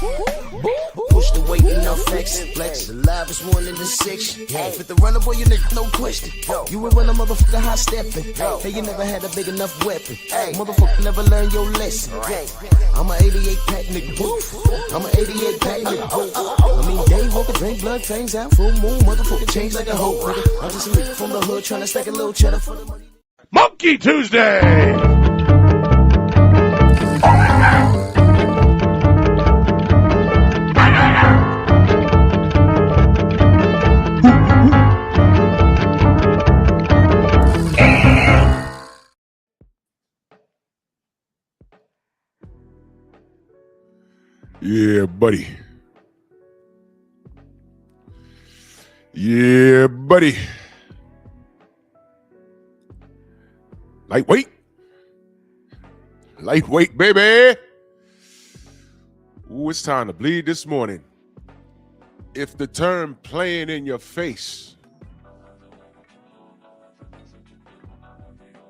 Push the weight in no flex. Flex the livest one in the section. Fit the runner, boy, you nigga, no question. You ain't run a motherfucker high stepping. Hey, you never had a big enough weapon. Motherfucker never learned your lesson. I'm a 88 pack nigga. I'm a 88 pack nigga. I mean, Dave Walker, drink blood, fangs out, full moon, motherfucker change like a hoe, nigga. I'm just a nigga from the hood trying to stack a little cheddar for the money. Monkey Tuesday! Yeah, buddy. Yeah, buddy. Lightweight. Lightweight, baby. Ooh, it's time to bleed this morning. If the term playing in your face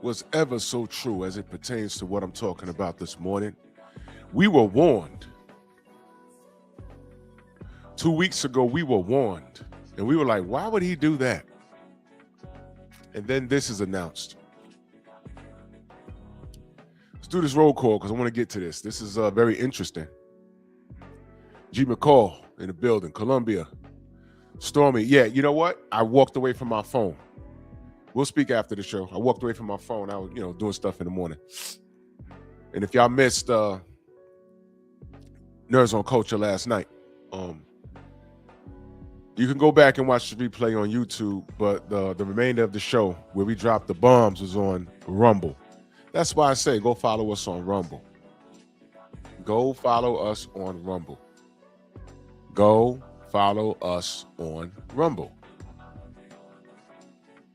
was ever so true as it pertains to what I'm talking about this morning, we were warned. 2 weeks ago, we were warned. And we were like, why would he do that? And then this is announced. Let's do this roll call because I want to get to this. This is very interesting. G. McCall in the building. Columbia. Stormy. Yeah, you know what? I walked away from my phone. We'll speak after the show. I walked away from my phone. I was, doing stuff in the morning. And if y'all missed Nerds on Culture last night, you can go back and watch the replay on YouTube, but the remainder of the show where we dropped the bombs was on Rumble. That's why I say go follow us on Rumble. Go follow us on Rumble. Go follow us on Rumble.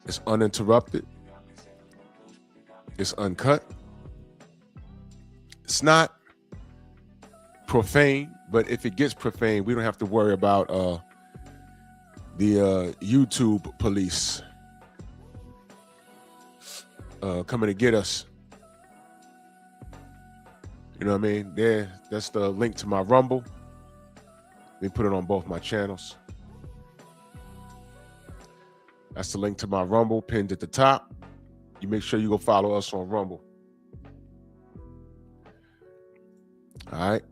It's uninterrupted. It's uncut. It's not profane, but if it gets profane, we don't have to worry about the YouTube police coming to get us. You know what I mean? There, that's the link to my Rumble. They put it on both my channels. That's the link to my Rumble pinned at the top. You make sure you go follow us on Rumble. All right.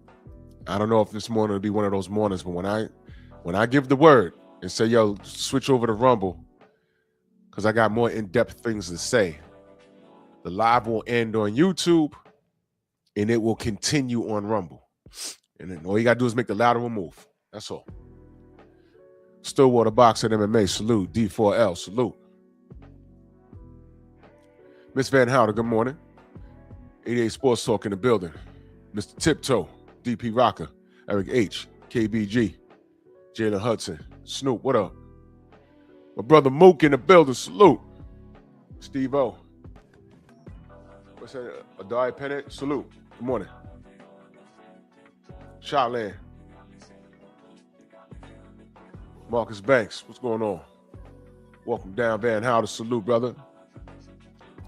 I don't know if this morning will be one of those mornings, but when I give the word and say, yo, switch over to Rumble, because I got more in-depth things to say, the live will end on YouTube and it will continue on Rumble. And then all you got to do is make the lateral move. That's all. Stillwater Boxing MMA, salute. D4L, salute. Miss Van Houder, good morning. 88 Sports Talk in the building. Mr. Tiptoe, DP Rocker, Eric H, KBG, Jalen Hudson, Snoop, what up? My brother Mook in the building, salute. Steve O. What's that? Adai Pennant, salute. Good morning. Shotland. Marcus Banks, what's going on? Welcome down, Van Houder, salute, brother.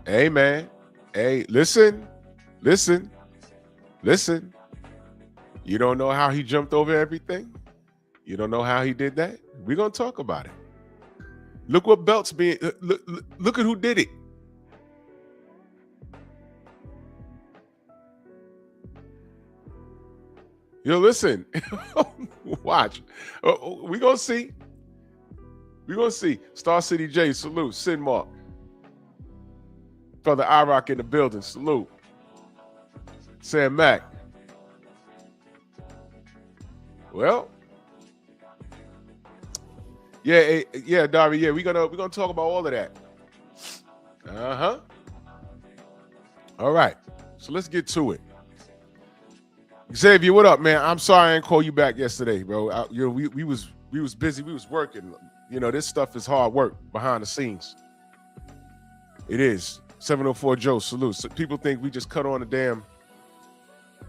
Hey, man. Hey, listen. You don't know how he jumped over everything? You don't know how he did that? We're going to talk about it. Look what belt's being, look at who did it. Yo, listen, watch. We're going to see. We're going to see. Star City J, salute. Sin Mark. Brother IROC in the building, salute. Sam Mack. Well, yeah, Dari, yeah, we're gonna talk about all of that. All right, so let's get to it. Xavier, what up, man? I'm sorry I didn't call you back yesterday, bro. We was busy, we was working. This stuff is hard work behind the scenes. It is. 704 Joe, salute. So people think we just cut on a damn.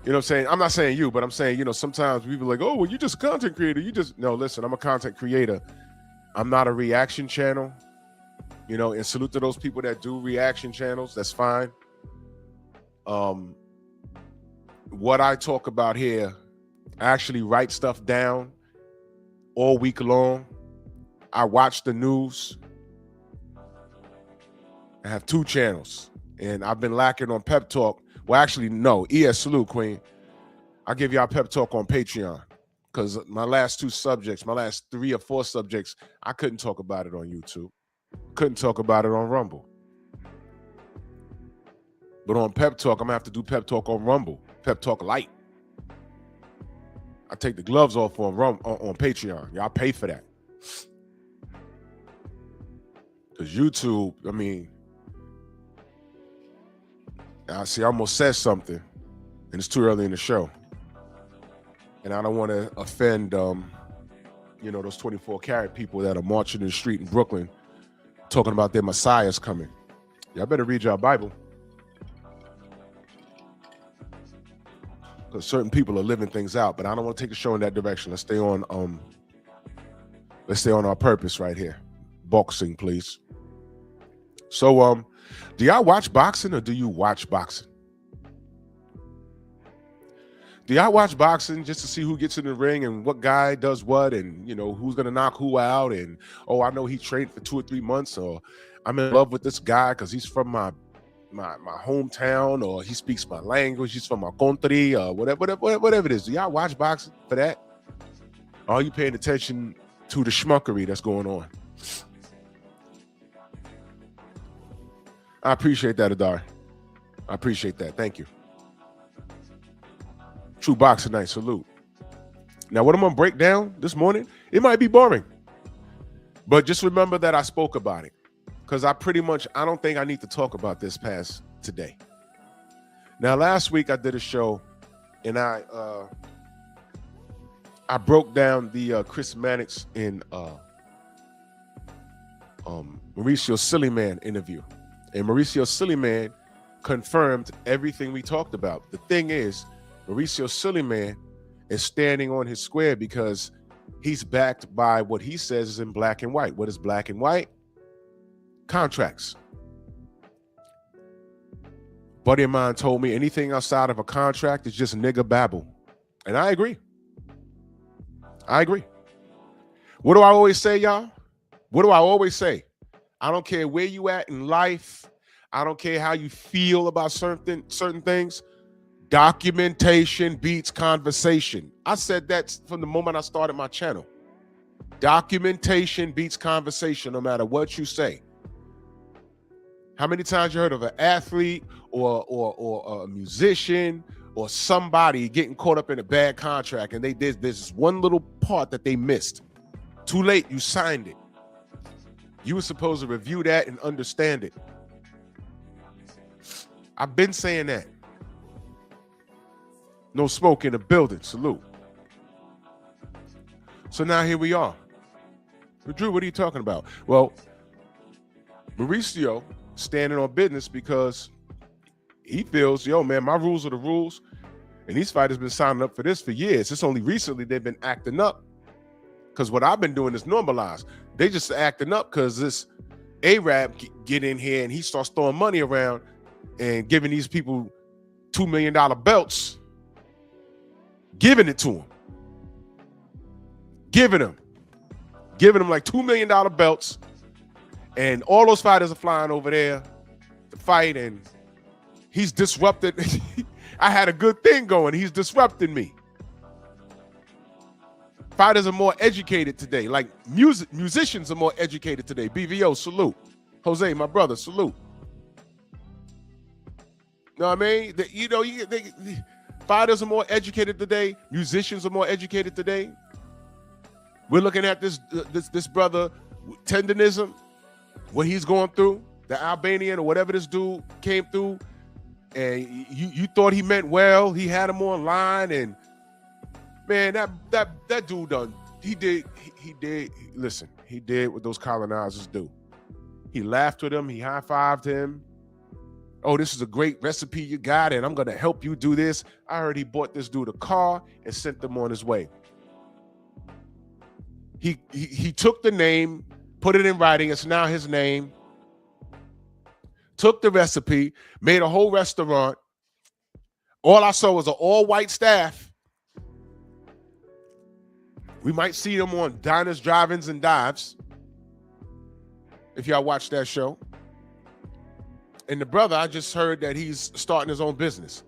You know what I'm saying? I'm not saying you, but I'm saying, sometimes people are like, oh, well, you just a content creator. No, listen, I'm a content creator. I'm not a reaction channel, and salute to those people that do reaction channels. That's fine. What I talk about here I actually write stuff down all week long. I watch the news. I have 2 channels, and I've been lacking on Pep Talk. Well, actually, no. Salute, Queen. I'll give y'all Pep Talk on Patreon because my last 2 subjects, my last 3 or 4 subjects, I couldn't talk about it on YouTube. Couldn't talk about it on Rumble. But on Pep Talk, I'm going to have to do Pep Talk on Rumble. Pep Talk Light. I take the gloves off on Patreon. Y'all pay for that. Because YouTube, I mean, I almost said something, and it's too early in the show. And I don't want to offend, those 24-karat people that are marching in the street in Brooklyn talking about their Messiah's coming. Y'all better read your Bible. Because certain people are living things out, but I don't want to take the show in that direction. Let's stay on our purpose right here. Boxing, please. So, do y'all watch boxing or do you watch boxing? Do y'all watch boxing just to see who gets in the ring and what guy does what and, who's going to knock who out? And, I know he trained for 2 or 3 months, or I'm in love with this guy because he's from my hometown, or he speaks my language, he's from my country, or whatever it is. Do y'all watch boxing for that? Or are you paying attention to the schmuckery that's going on? I appreciate that, Adar. I appreciate that. Thank you. True Boxing Night. Salute. Now, what I'm going to break down this morning, it might be boring. But just remember that I spoke about it. Because I don't think I need to talk about this past today. Now, last week I did a show, and I broke down Chris Mannix and Mauricio Sillyman interview. And Mauricio Sillyman confirmed everything we talked about. The thing is, Mauricio Sillyman is standing on his square because he's backed by what he says is in black and white. What is black and white? Contracts. Buddy of mine told me anything outside of a contract is just nigga babble. And I agree. What do I always say, y'all? What do I always say? I don't care where you at in life. I don't care how you feel about certain things. Documentation beats conversation. I said that from the moment I started my channel. Documentation beats conversation no matter what you say. How many times you heard of an athlete or a musician or somebody getting caught up in a bad contract and there's this one little part that they missed. Too late, you signed it. You were supposed to review that and understand it. I've been saying that. No smoke in the building. Salute. So now here we are. But Drew, what are you talking about? Well, Mauricio standing on business because he feels, man, my rules are the rules. And these fighters been signing up for this for years. It's only recently they've been acting up. Because what I've been doing is normalized. They just acting up because this Arab get in here and he starts throwing money around and giving these people $2 million belts, giving it to them. Giving them like $2 million belts. And all those fighters are flying over there to fight, and he's disrupted. I had a good thing going. He's disrupting me. Fighters are more educated today. Like musicians are more educated today. BVO, salute. Jose, my brother, salute. Know what I mean? Fighters are more educated today. Musicians are more educated today. We're looking at this brother, tendonism, what he's going through, the Albanian or whatever this dude came through, and you thought he meant well. He had him online, and man, that dude done. He did what those colonizers do. He laughed with him. He high-fived him. Oh, this is a great recipe you got, and I'm going to help you do this. I heard he bought this dude a car and sent them on his way. He took the name, put it in writing. It's now his name. Took the recipe, made a whole restaurant. All I saw was an all-white staff. We might see him on Diners, Drive-Ins, and Dives, if y'all watch that show. And the brother, I just heard that he's starting his own business.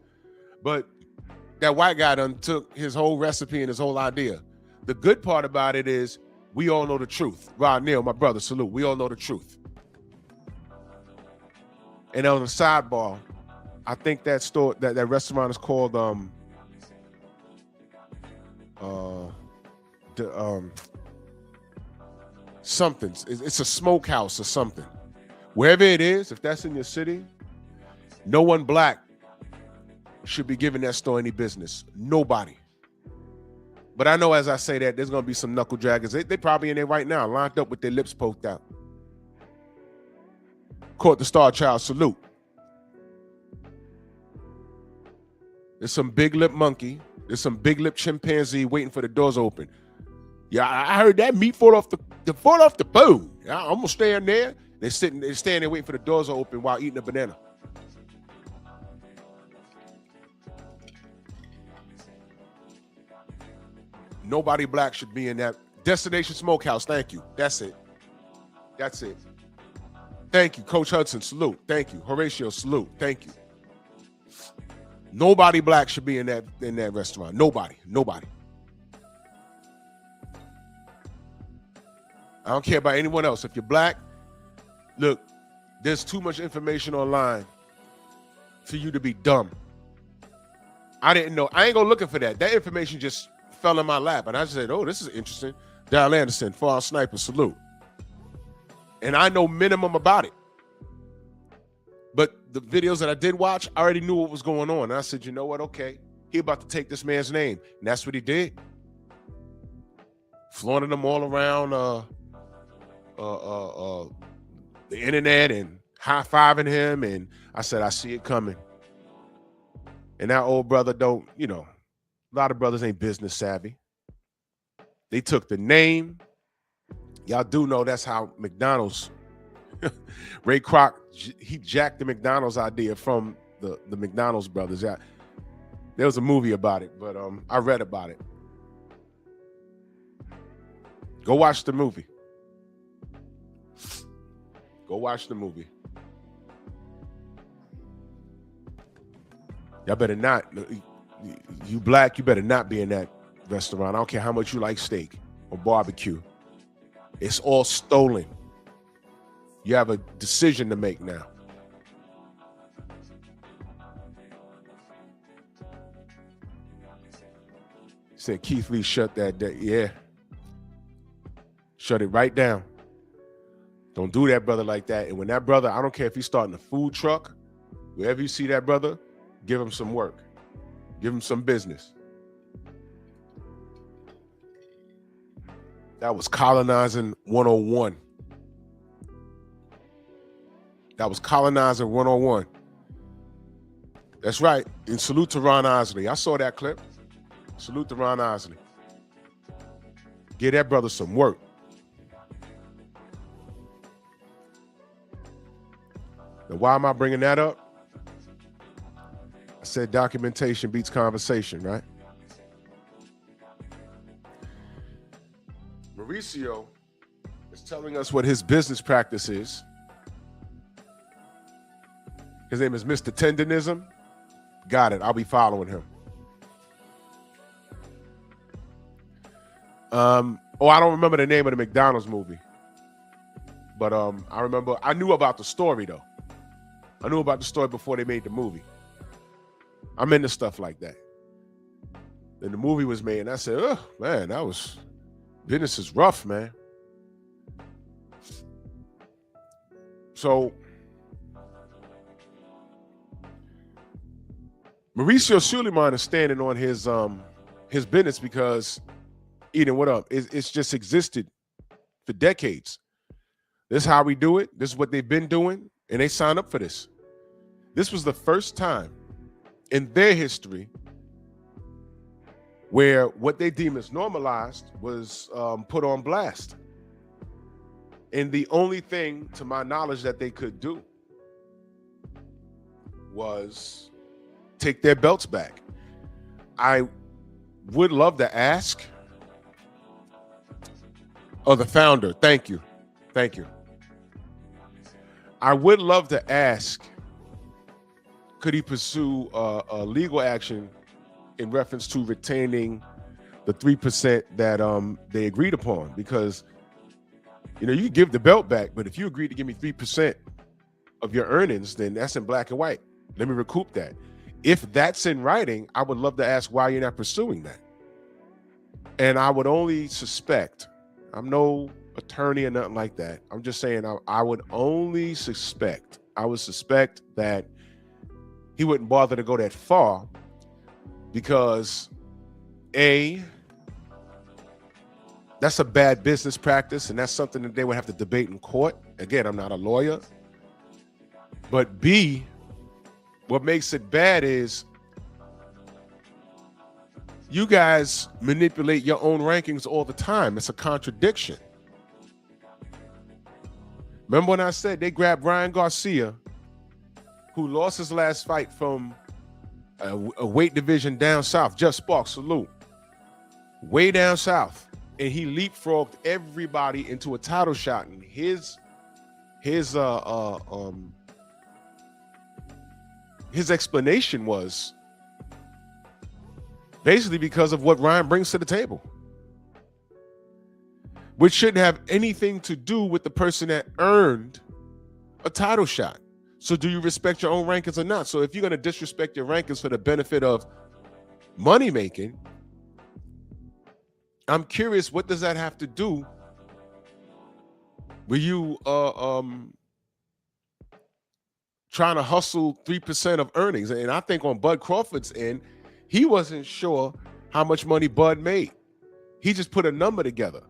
But that white guy done took his whole recipe and his whole idea. The good part about it is we all know the truth. Rod Neal, my brother, salute. We all know the truth. And on the sidebar, I think that store, that restaurant is called something. It's a smokehouse or something. Wherever it is, if that's in your city, no one black should be giving that store any business. Nobody. But I know as I say that, there's going to be some knuckle draggers. They probably in there right now, lined up with their lips poked out. Caught the Star Child, salute. There's some big lip monkey. There's some big lip chimpanzee waiting for the doors open. Yeah, I heard that meat fall off the bone. Yeah, I'm gonna stay in there. They're standing there waiting for the doors to open while eating a banana. Nobody black should be in that. Destination Smokehouse, thank you. That's it. That's it. Thank you, Coach Hudson, salute. Thank you. Horatio, salute. Thank you. Nobody black should be in that restaurant. Nobody. I don't care about anyone else. If you're black, look, there's too much information online for you to be dumb. I didn't know. I ain't go looking for that. That information just fell in my lap. And I just said, oh, this is interesting. Dal Anderson, Fall Sniper, salute. And I know minimum about it. But the videos that I did watch, I already knew what was going on. And I said, you know what? Okay, he about to take this man's name. And that's what he did. Flaunting them all around the internet and high-fiving him. And I said, I see it coming. And that old brother don't, a lot of brothers ain't business savvy. They took the name. Y'all do know that's how McDonald's, Ray Kroc, he jacked the McDonald's idea from the McDonald's brothers. Yeah, there was a movie about it, but I read about it. Go watch the movie. Go watch the movie. Y'all better not. You black, you better not be in that restaurant. I don't care how much you like steak or barbecue. It's all stolen. You have a decision to make now. Said Keith Lee shut that down. Yeah. Shut it right down. Don't do that brother like that. And when that brother, I don't care if he's starting a food truck, wherever you see that brother, give him some work. Give him some business. That was colonizing 101. That was colonizing 101. That's right. And salute to Ron Osley. I saw that clip. Salute to Ron Osley. Give that brother some work. Now, why am I bringing that up? I said documentation beats conversation, right? Mauricio is telling us what his business practice is. His name is Mr. Tendonism. Got it. I'll be following him. I don't remember the name of the McDonald's movie. But I knew about the story, though. I knew about the story before they made the movie. I'm into stuff like that. Then the movie was made, and I said, oh, man, business is rough, man. So, Mauricio Suleiman is standing on his business because, Eden, what up? It's just existed for decades. This is how we do it. This is what they've been doing, and they signed up for this. This was the first time in their history where what they deem as normalized was put on blast. And the only thing, to my knowledge, that they could do was take their belts back. I would love to ask Oh, the founder. Thank you. Thank you. I would love to ask, could he pursue a legal action in reference to retaining the 3% that they agreed upon? Because, you know, you give the belt back, but if you agree to give me 3% of your earnings, then that's in black and white. Let me recoup that. If that's in writing, I would love to ask why you're not pursuing that. And I would only suspect, I'm no attorney or nothing like that. I'm just saying I would only suspect, that he wouldn't bother to go that far because A, that's a bad business practice, and that's something that they would have to debate in court. Again, I'm not a lawyer. But B, what makes it bad is you guys manipulate your own rankings all the time. It's a contradiction. Remember when I said they grabbed Ryan Garcia, who lost his last fight from a weight division down south, Jeff Sparks, salute, way down south, and he leapfrogged everybody into a title shot, and his explanation was basically because of what Ryan brings to the table, which shouldn't have anything to do with the person that earned a title shot. So do you respect your own rankings or not? So if you're going to disrespect your rankings for the benefit of money making, I'm curious, what does that have to do with you trying to hustle 3% of earnings? And I think on Bud Crawford's end, he wasn't sure how much money Bud made. He just put a number together,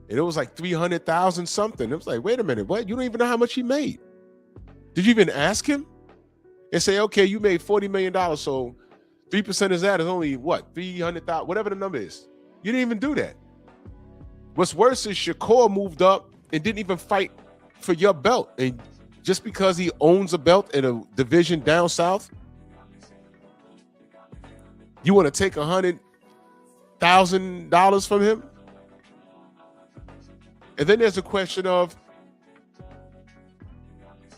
and it was like 300,000 something. It was like, wait a minute, what? You don't even know how much he made. Did you even ask him and say, okay, you made $40 million, so 3% of that is only what, 300,000, whatever the number is. You didn't even do that. What's worse is Shakur moved up and didn't even fight for your belt. And just because he owns a belt in a division down south, you want to take $100,000 from him? And then there's a question of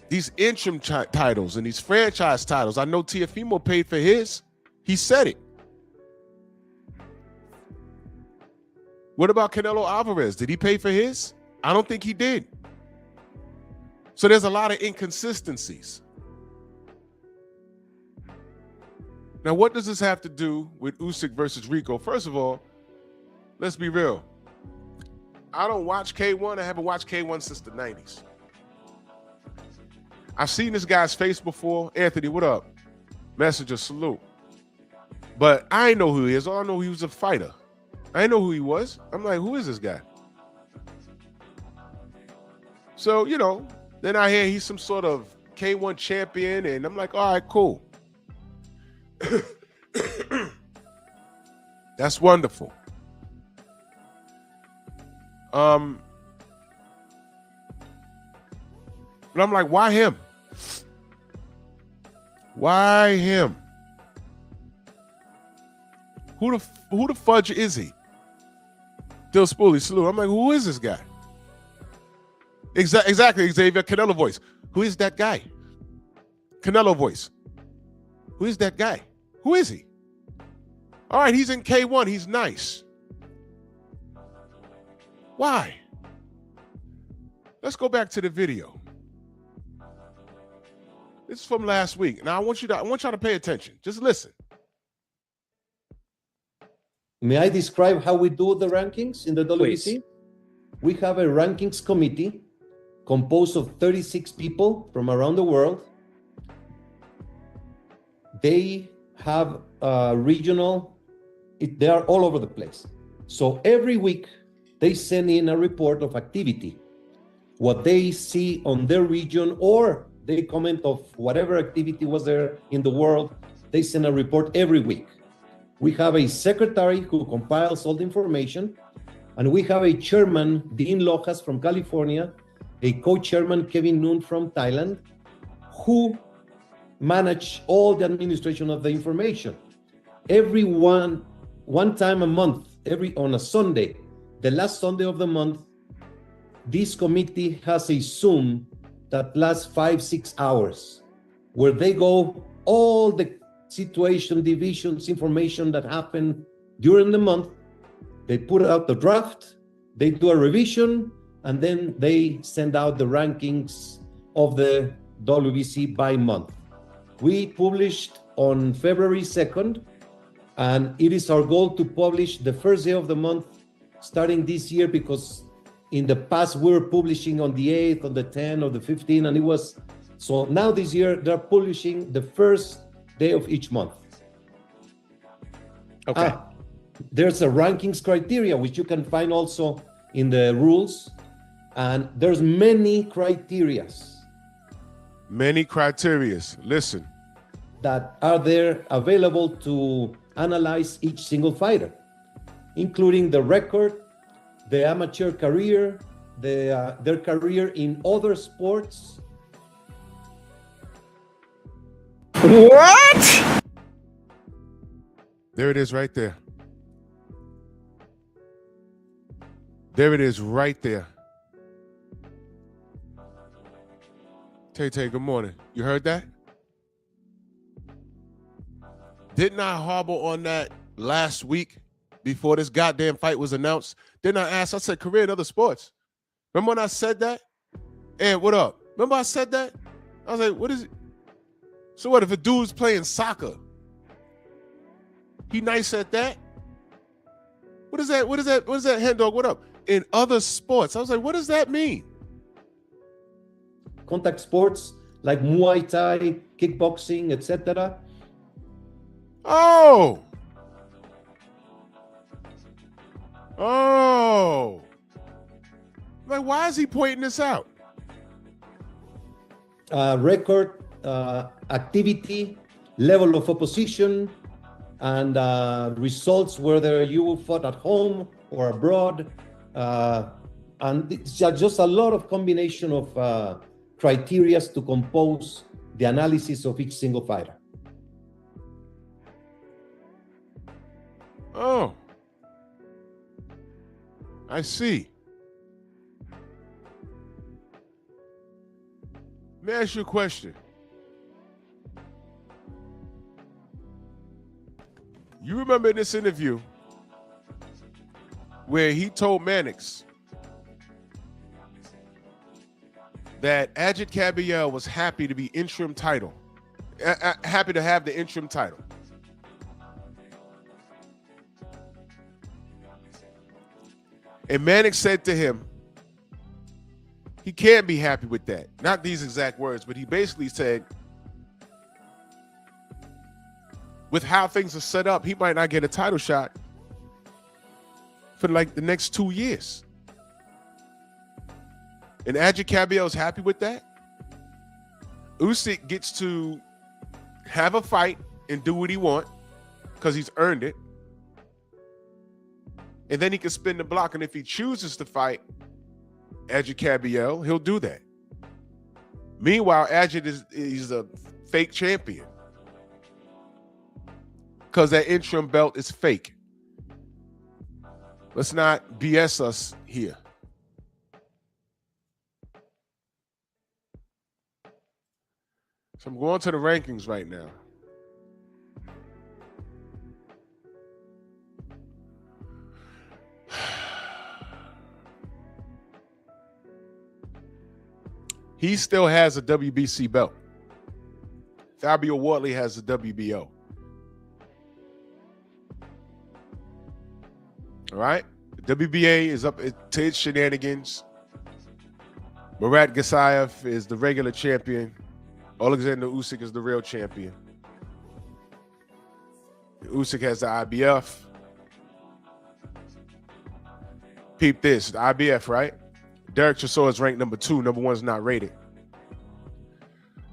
these interim titles and these franchise titles. I know Teofimo paid for his. He said it. What about Canelo Alvarez? Did he pay for his? I don't think he did. So there's a lot of inconsistencies. Now, what does this have to do with Usyk versus Rico? First of all, let's be real. I don't watch K1. I haven't watched K1 since the 90s. I've seen this guy's face before. Anthony, what up? Messenger, salute. But I didn't know who he is. All I know, he was a fighter. I didn't know who he was. I'm like, who is this guy? So, you know, then I hear he's some sort of K1 champion, and I'm like, all right, cool. That's wonderful. But I'm like, why him? Why him? Who the fudge is he? Dill Spoolie, salute. I'm like, who is this guy? Exactly, Xavier. Canelo voice. Who is that guy? Canelo voice. Who is that guy? Who is he? All right, he's in K1. He's nice. Why? Let's go back to the video. This is from last week. Now I want y'all to pay attention. Just listen. May I describe how we do the rankings in the WBC? Please. We have a rankings committee composed of 36 people from around the world. They have regional, they are all over the place. So every week they send in a report of activity, what they see on their region, or they comment of whatever activity was there in the world. They send a report every week. We have a secretary who compiles all the information, and we have a chairman, Dean Lojas from California, a co-chairman, Kevin Noon from Thailand, who manage all the administration of the information. Every one time a month, on a Sunday, the last Sunday of the month, this committee has a Zoom that lasts 5-6 hours, where they go all the situation, divisions, information that happened during the month. They put out the draft, they do a revision, and then they send out the rankings of the WBC by month. We published on February 2nd, and it is our goal to publish the first day of the month starting this year, because in the past we were publishing on the 8th, on the 10th, or the 15th, and it was, so now this year they're publishing the first day of each month. Okay. There's a rankings criteria, which you can find also in the rules, and there's many criterias. Many criterias. Listen. That are there available to analyze each single fighter, including the record, the amateur career, their career in other sports. What? There it is right there. There it is right there. Tay, good morning. You heard that? Didn't I harbor on that last week before this goddamn fight was announced? Didn't I ask? I said, career in other sports. Remember when I said that? And what up? Remember I said that? I was like, what is it? So what if a dude's playing soccer? He nice at that? What is that? What is that? What is that, hen dog? What up? In other sports. I was like, what does that mean? Contact sports like Muay Thai, kickboxing, etc. Oh. Like, why is he pointing this out? Record, activity, level of opposition, and results, whether you fought at home or abroad. And it's just a lot of combination of criteria to compose the analysis of each single fighter. Oh. I see. Let me ask you a question. You remember in this interview where he told Mannix that Ajit Kabiel was happy to be interim title, happy to have the interim title. And Mannix said to him, he can't be happy with that. Not these exact words, but he basically said, with how things are set up, he might not get a title shot for like the next 2 years. And Ajit Kabiel's happy with that. Usyk gets to have a fight and do what he wants because he's earned it. And then he can spin the block. And if he chooses to fight Ajit Kabiel, he'll do that. Meanwhile, Ajit he's a fake champion because that interim belt is fake. Let's not BS us here. So I'm going to the rankings right now. He still has a WBC belt. Fabio Wardley has a WBO. All right? The WBA is up to its shenanigans. Murat Gasayev is the regular champion. Alexander Usyk is the real champion. Usyk has the IBF. Peep this, the IBF, right? Derek Chisora is ranked number 2. Number 1 is not rated.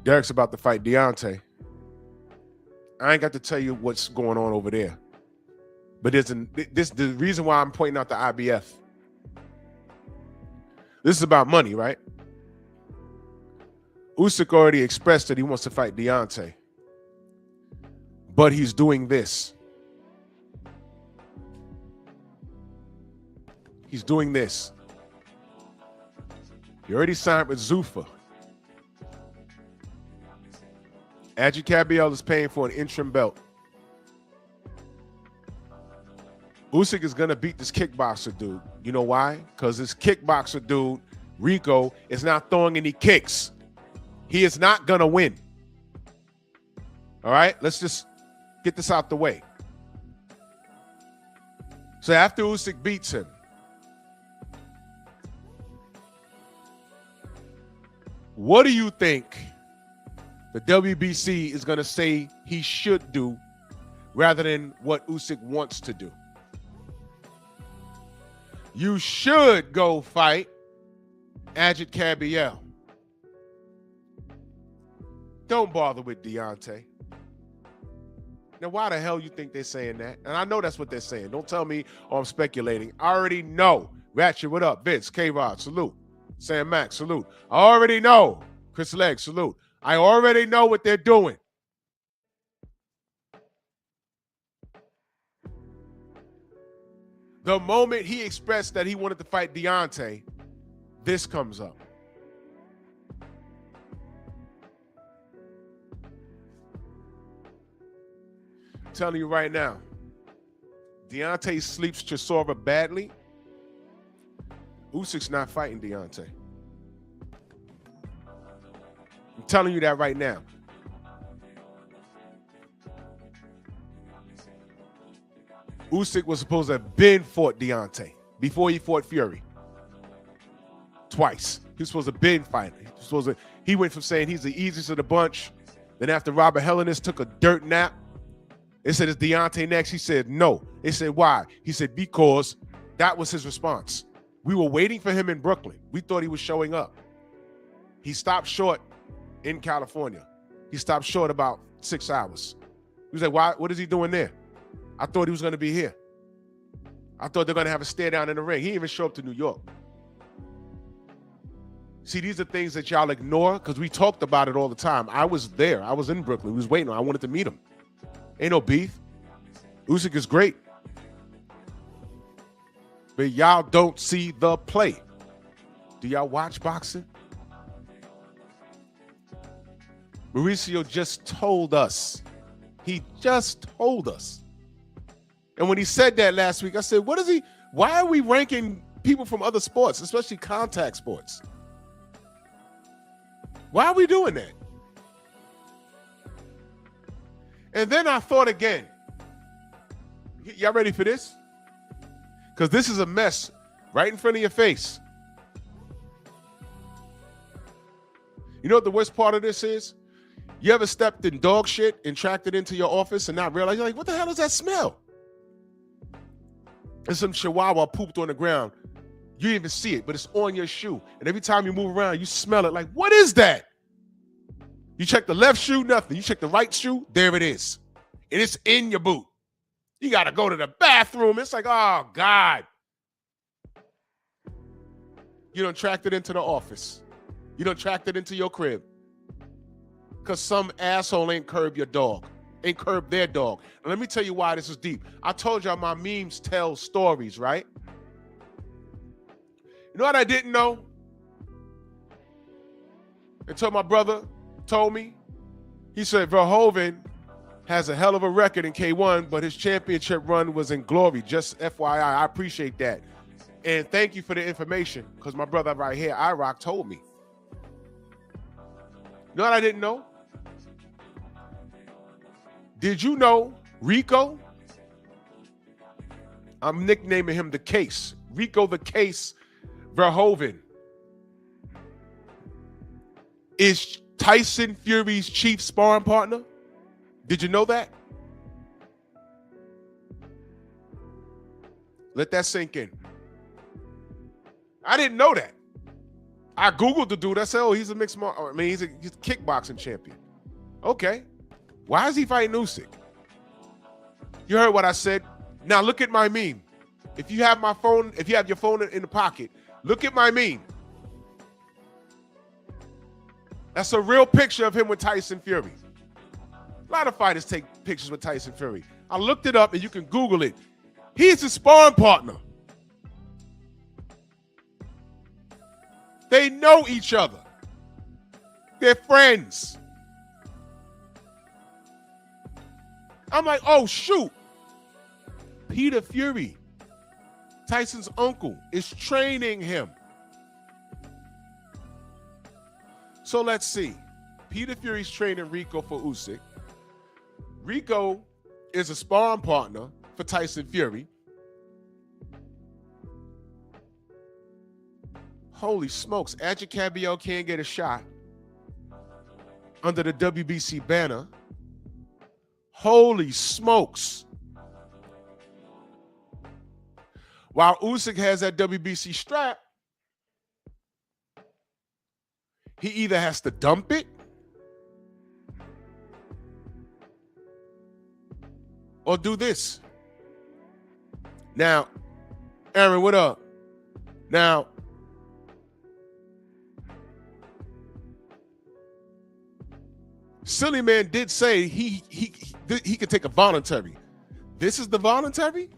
Derek's about to fight Deontay. I ain't got to tell you what's going on over there. But the reason why I'm pointing out the IBF. This is about money, right? Usyk already expressed that he wants to fight Deontay. But he's doing this. He's doing this. He already signed with Zuffa. Adji Cabiel is paying for an interim belt. Usyk is going to beat this kickboxer dude. You know why? Because this kickboxer dude, Rico, is not throwing any kicks. He is not going to win. All right? Let's just get this out the way. So after Usyk beats him, what do you think the WBC is going to say he should do rather than what Usyk wants to do? You should go fight Adji Cabiel. Don't bother with Deontay. Now, why the hell you think they're saying that? And I know that's what they're saying. Don't tell me, oh, I'm speculating. I already know. Ratchet, what up? Vince, K-Rod, salute. Sam Max, salute. I already know. Chris Legg, salute. I already know what they're doing. The moment he expressed that he wanted to fight Deontay, this comes up. I'm telling you right now, Deontay sleeps Chisora badly. Usyk's not fighting Deontay. I'm telling you that right now. Usyk was supposed to have been fought Deontay before he fought Fury. Twice. He was supposed to have been fighting. He went from saying he's the easiest of the bunch. Then after Robert Helenius took a dirt nap, they said, is Deontay next? He said, no. They said, why? He said, because that was his response. We were waiting for him in Brooklyn. We thought he was showing up. He stopped short in California. He stopped short about 6 hours. He was like, why? What is he doing there? I thought he was going to be here. I thought they're going to have a stare down in the ring. He didn't even show up to New York. See, these are things that y'all ignore because we talked about it all the time. I was there. I was in Brooklyn. We was waiting. I wanted to meet him. Ain't no beef. Usyk is great. But y'all don't see the play. Do y'all watch boxing? Mauricio just told us. He just told us. And when he said that last week, I said, what is he? Why are we ranking people from other sports, especially contact sports? Why are we doing that? And then I thought again. Y'all ready for this? Because this is a mess right in front of your face. You know what the worst part of this is? You ever stepped in dog shit and tracked it into your office and not realize, you're like, what the hell does that smell? And some chihuahua pooped on the ground. You didn't even see it, but it's on your shoe. And every time you move around, you smell it like, what is that? You check the left shoe, nothing. You check the right shoe, there it is. And it's in your boot. You got to go to the bathroom. It's like, oh, God. You done tracked it into the office. You done tracked it into your crib. Because some asshole ain't curb your dog. Ain't curb their dog. And let me tell you why this is deep. I told y'all my memes tell stories, right? You know what I didn't know? Until my brother told me. He said Verhoeven has a hell of a record in K1, but his championship run was in glory. Just FYI, I appreciate that. And thank you for the information, because my brother right here, IROC, told me. You know what I didn't know? Did you know Rico? I'm nicknaming him the Case. Rico the Case Verhoeven is Tyson Fury's chief sparring partner. Did you know that? Let that sink in. I didn't know that. I Googled the dude. I said, oh, he's a mixed martial. I mean, he's a kickboxing champion. Okay. Why is he fighting Usyk? You heard what I said. Now look at my meme. If you have my phone, if you have your phone in the pocket, look at my meme. That's a real picture of him with Tyson Fury. A lot of fighters take pictures with Tyson Fury. I looked it up and you can Google it. He's his sparring partner. They know each other. They're friends. I'm like, oh, shoot. Peter Fury, Tyson's uncle, is training him. So let's see. Peter Fury's training Rico for Usyk. Rico is a sparring partner for Tyson Fury. Holy smokes, Adji Cabiel can't get a shot under the WBC banner. Holy smokes. While Usyk has that WBC strap, he either has to dump it or do this. Now, Aaron, what up? Now, Silly Man did say he could take a voluntary. This is the voluntary?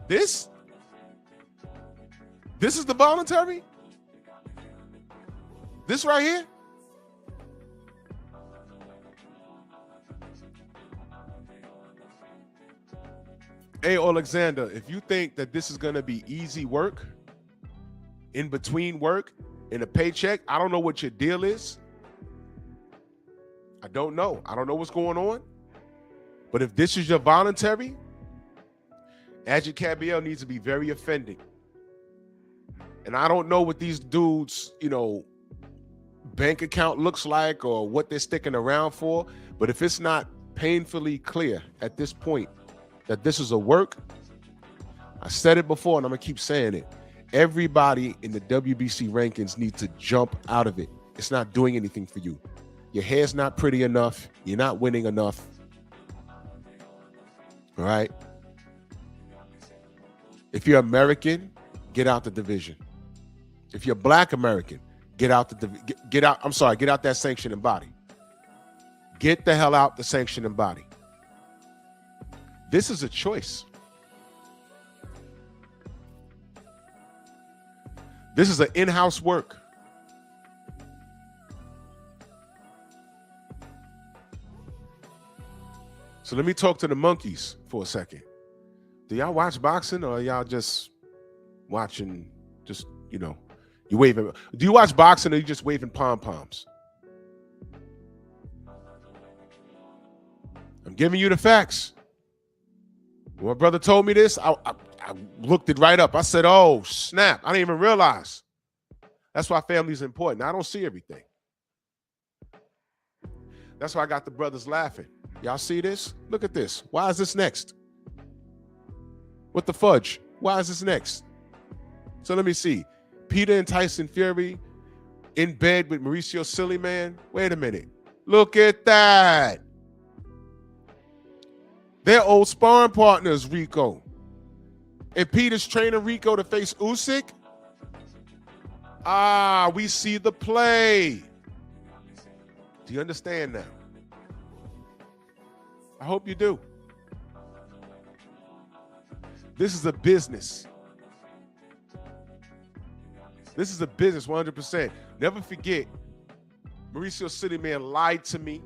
This is the voluntary? This right here? Hey, Alexander, if you think that this is going to be easy work, in between work, in a paycheck, I don't know what your deal is. I don't know. I don't know what's going on. But if this is your voluntary, Adji Cabiel needs to be very offended. And I don't know what these dudes, bank account looks like or what they're sticking around for. But if it's not painfully clear at this point that this is a work, I said it before and I'm going to keep saying it. Everybody in the WBC rankings needs to jump out of it. It's not doing anything for you. Your hair's not pretty enough. You're not winning enough. All right? If you're American, get out the division. If you're Black American, get out that sanctioning body. Get the hell out the sanctioning body. This is a choice. This is an in-house work. So let me talk to the monkeys for a second. Do y'all watch boxing or y'all just watching, you waving? Do you watch boxing or you just waving pom-poms? I'm giving you the facts. When my brother told me this, I looked it right up. I said, oh, snap. I didn't even realize. That's why family's important. I don't see everything. That's why I got the brothers laughing. Y'all see this? Look at this. Why is this next? What the fudge? Why is this next? So let me see. Peter and Tyson Fury in bed with Mauricio Silly Man. Wait a minute. Look at that. They're old sparring partners, Rico. And Peter's training Rico to face Usyk. We see the play. Do you understand now? I hope you do. This is a business. This is a business, 100%. Never forget, Mauricio City Man lied to me.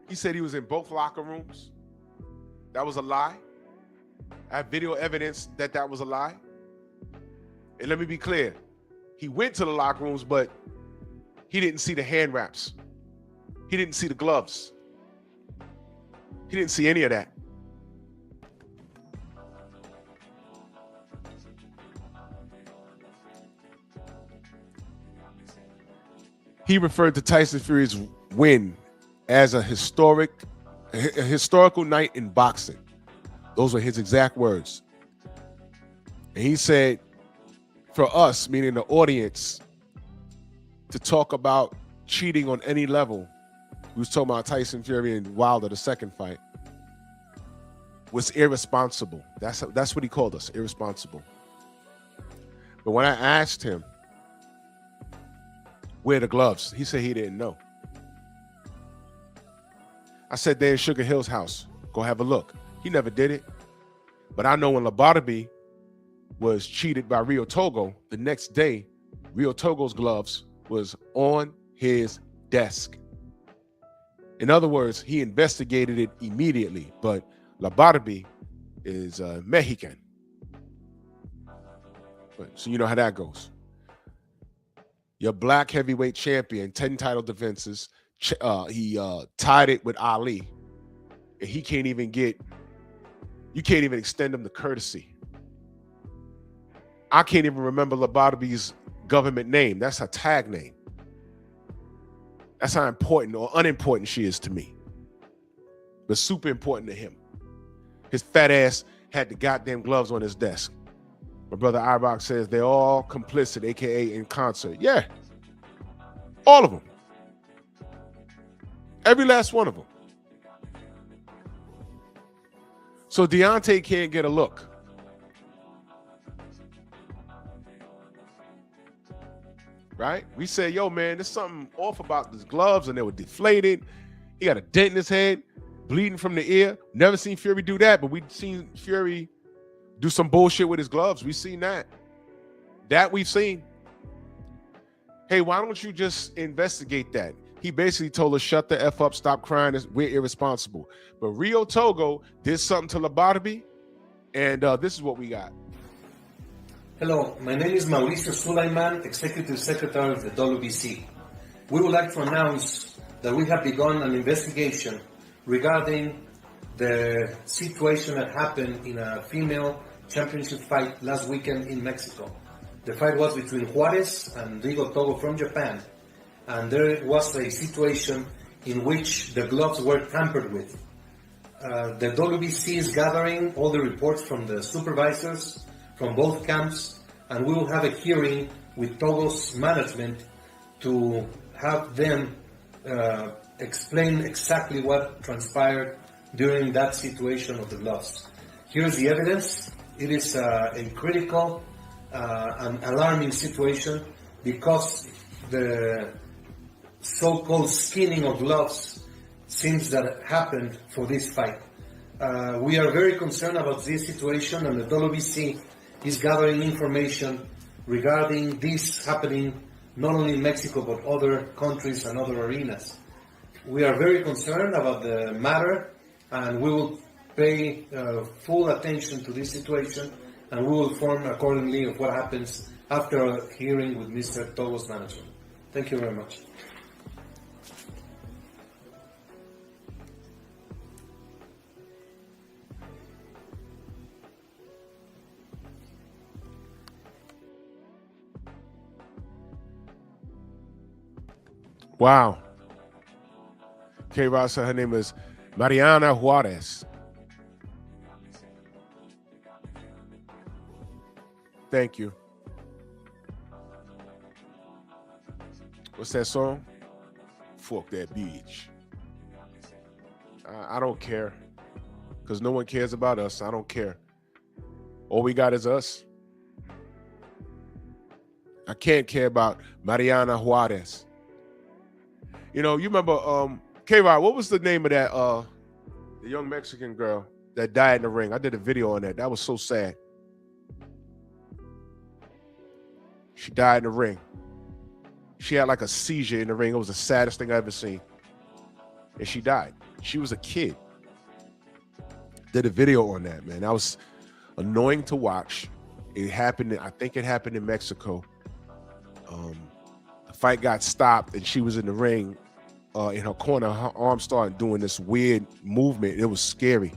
He said he was in both locker rooms. That was a lie. I have video evidence that that was a lie. And let me be clear. He went to the locker rooms, but he didn't see the hand wraps. He didn't see the gloves. He didn't see any of that. He referred to Tyson Fury's win as a historical night in boxing. Those were his exact words. And he said, for us, meaning the audience, to talk about cheating on any level, he was talking about Tyson Fury and Wilder, the second fight, was irresponsible. That's what he called us, irresponsible. But when I asked him, where are the gloves? He said he didn't know. I said, they're in Sugar Hill's house. Go have a look. He never did it. But I know when Labarbe was cheated by Rio Togo, the next day, Rio Togo's gloves was on his desk. In other words, he investigated it immediately, but Labarbe is Mexican. But, so you know how that goes. Your black heavyweight champion, 10 title defenses. He tied it with Ali. And you can't even extend him the courtesy. I can't even remember Labarbe's government name. That's her tag name. That's how important or unimportant she is to me. But super important to him. His fat ass had the goddamn gloves on his desk. My brother Ibach says they're all complicit, aka in concert. Yeah. All of them. Every last one of them. So Deontay can't get a look. Right? We say, yo, man, there's something off about his gloves, and they were deflated. He got a dent in his head, bleeding from the ear. Never seen Fury do that, but we've seen Fury do some bullshit with his gloves. We've seen that. That we've seen. Hey, why don't you just investigate that? He basically told us, shut the F up, stop crying, we're irresponsible. But Rio Togo did something to Labarbe, and this is what we got. Hello, my name is Mauricio Sulaiman, Executive Secretary of the WBC. We would like to announce that we have begun an investigation regarding the situation that happened in a female championship fight last weekend in Mexico. The fight was between Juarez and Rico Togo from Japan, and there was a situation in which the gloves were tampered with. The WBC is gathering all the reports from the supervisors from both camps, and we will have a hearing with Togo's management to have them explain exactly what transpired during that situation of the gloves. Here's the evidence. It is a critical and alarming situation because the so-called skinning of gloves seems that happened for this fight. We are very concerned about this situation, and the WBC is gathering information regarding this happening not only in Mexico but other countries and other arenas. We are very concerned about the matter, and we will pay full attention to this situation, and we will inform accordingly of what happens after a hearing with Mr. Togo's management. Thank you very much. Wow. K-Rod said her name is Mariana Juarez. Thank you. What's that song? Fuck that bitch. I don't care. Because no one cares about us. I don't care. All we got is us. I can't care about Mariana Juarez. You know, you remember K-Rod, what was the name of that the young Mexican girl that died in the ring? I did a video on that. That was so sad. She died in the ring. She had like a seizure in the ring. It was the saddest thing I ever seen. And she died. She was a kid. Did a video on that, man. That was annoying to watch. It happened, I think it happened in Mexico. The fight got stopped and she was in the ring in her corner. Her arm started doing this weird movement. It was scary.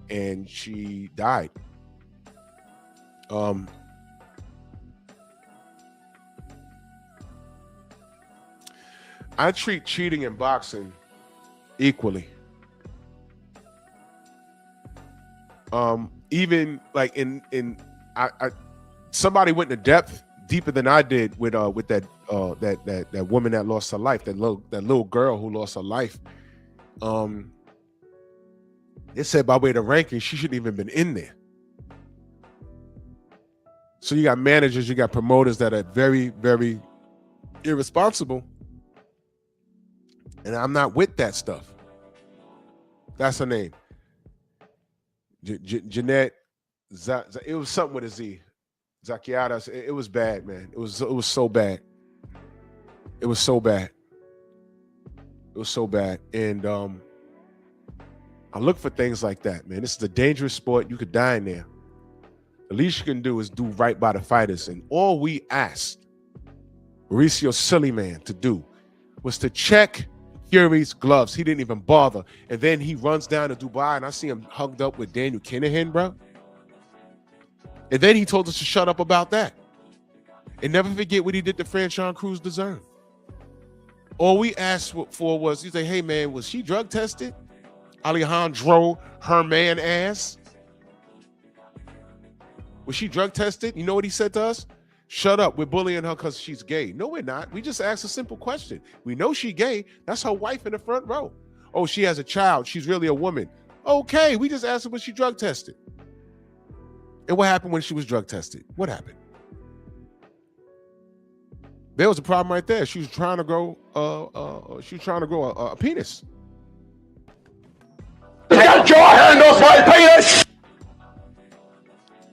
And she died. I treat cheating in boxing equally. Even like I somebody went into depth deeper than I did with that woman that lost her life, that little girl who lost her life. It said by way of the ranking, she shouldn't even been in there. So you got managers, you got promoters that are very, very irresponsible. And I'm not with that stuff. That's her name. Jeanette, it was something with a Z. Zakiatas. It was bad, man. It was so bad. It was so bad. It was so bad. And I look for things like that, man. This is a dangerous sport. You could die in there. The least you can do is do right by the fighters. And all we asked Mauricio Sillyman to do was to check Fury's gloves. He didn't even bother. And then he runs down to Dubai, and I see him hugged up with Daniel Kinahan, bro. And then he told us to shut up about that. And never forget what he did to Franchon Cruz Dezern. All we asked for was, you say, hey, man, was she drug tested? Alejandro, her man ass. Was she drug tested? You know what he said to us? Shut up. We're bullying her because she's gay. No, we're not. We just asked a simple question. We know she's gay. That's her wife in the front row. Oh, she has a child. She's really a woman. Okay, we just asked her was she drug tested. And what happened when she was drug tested? What happened? There was a problem right there. She was trying to grow a penis. Get your hand off my penis!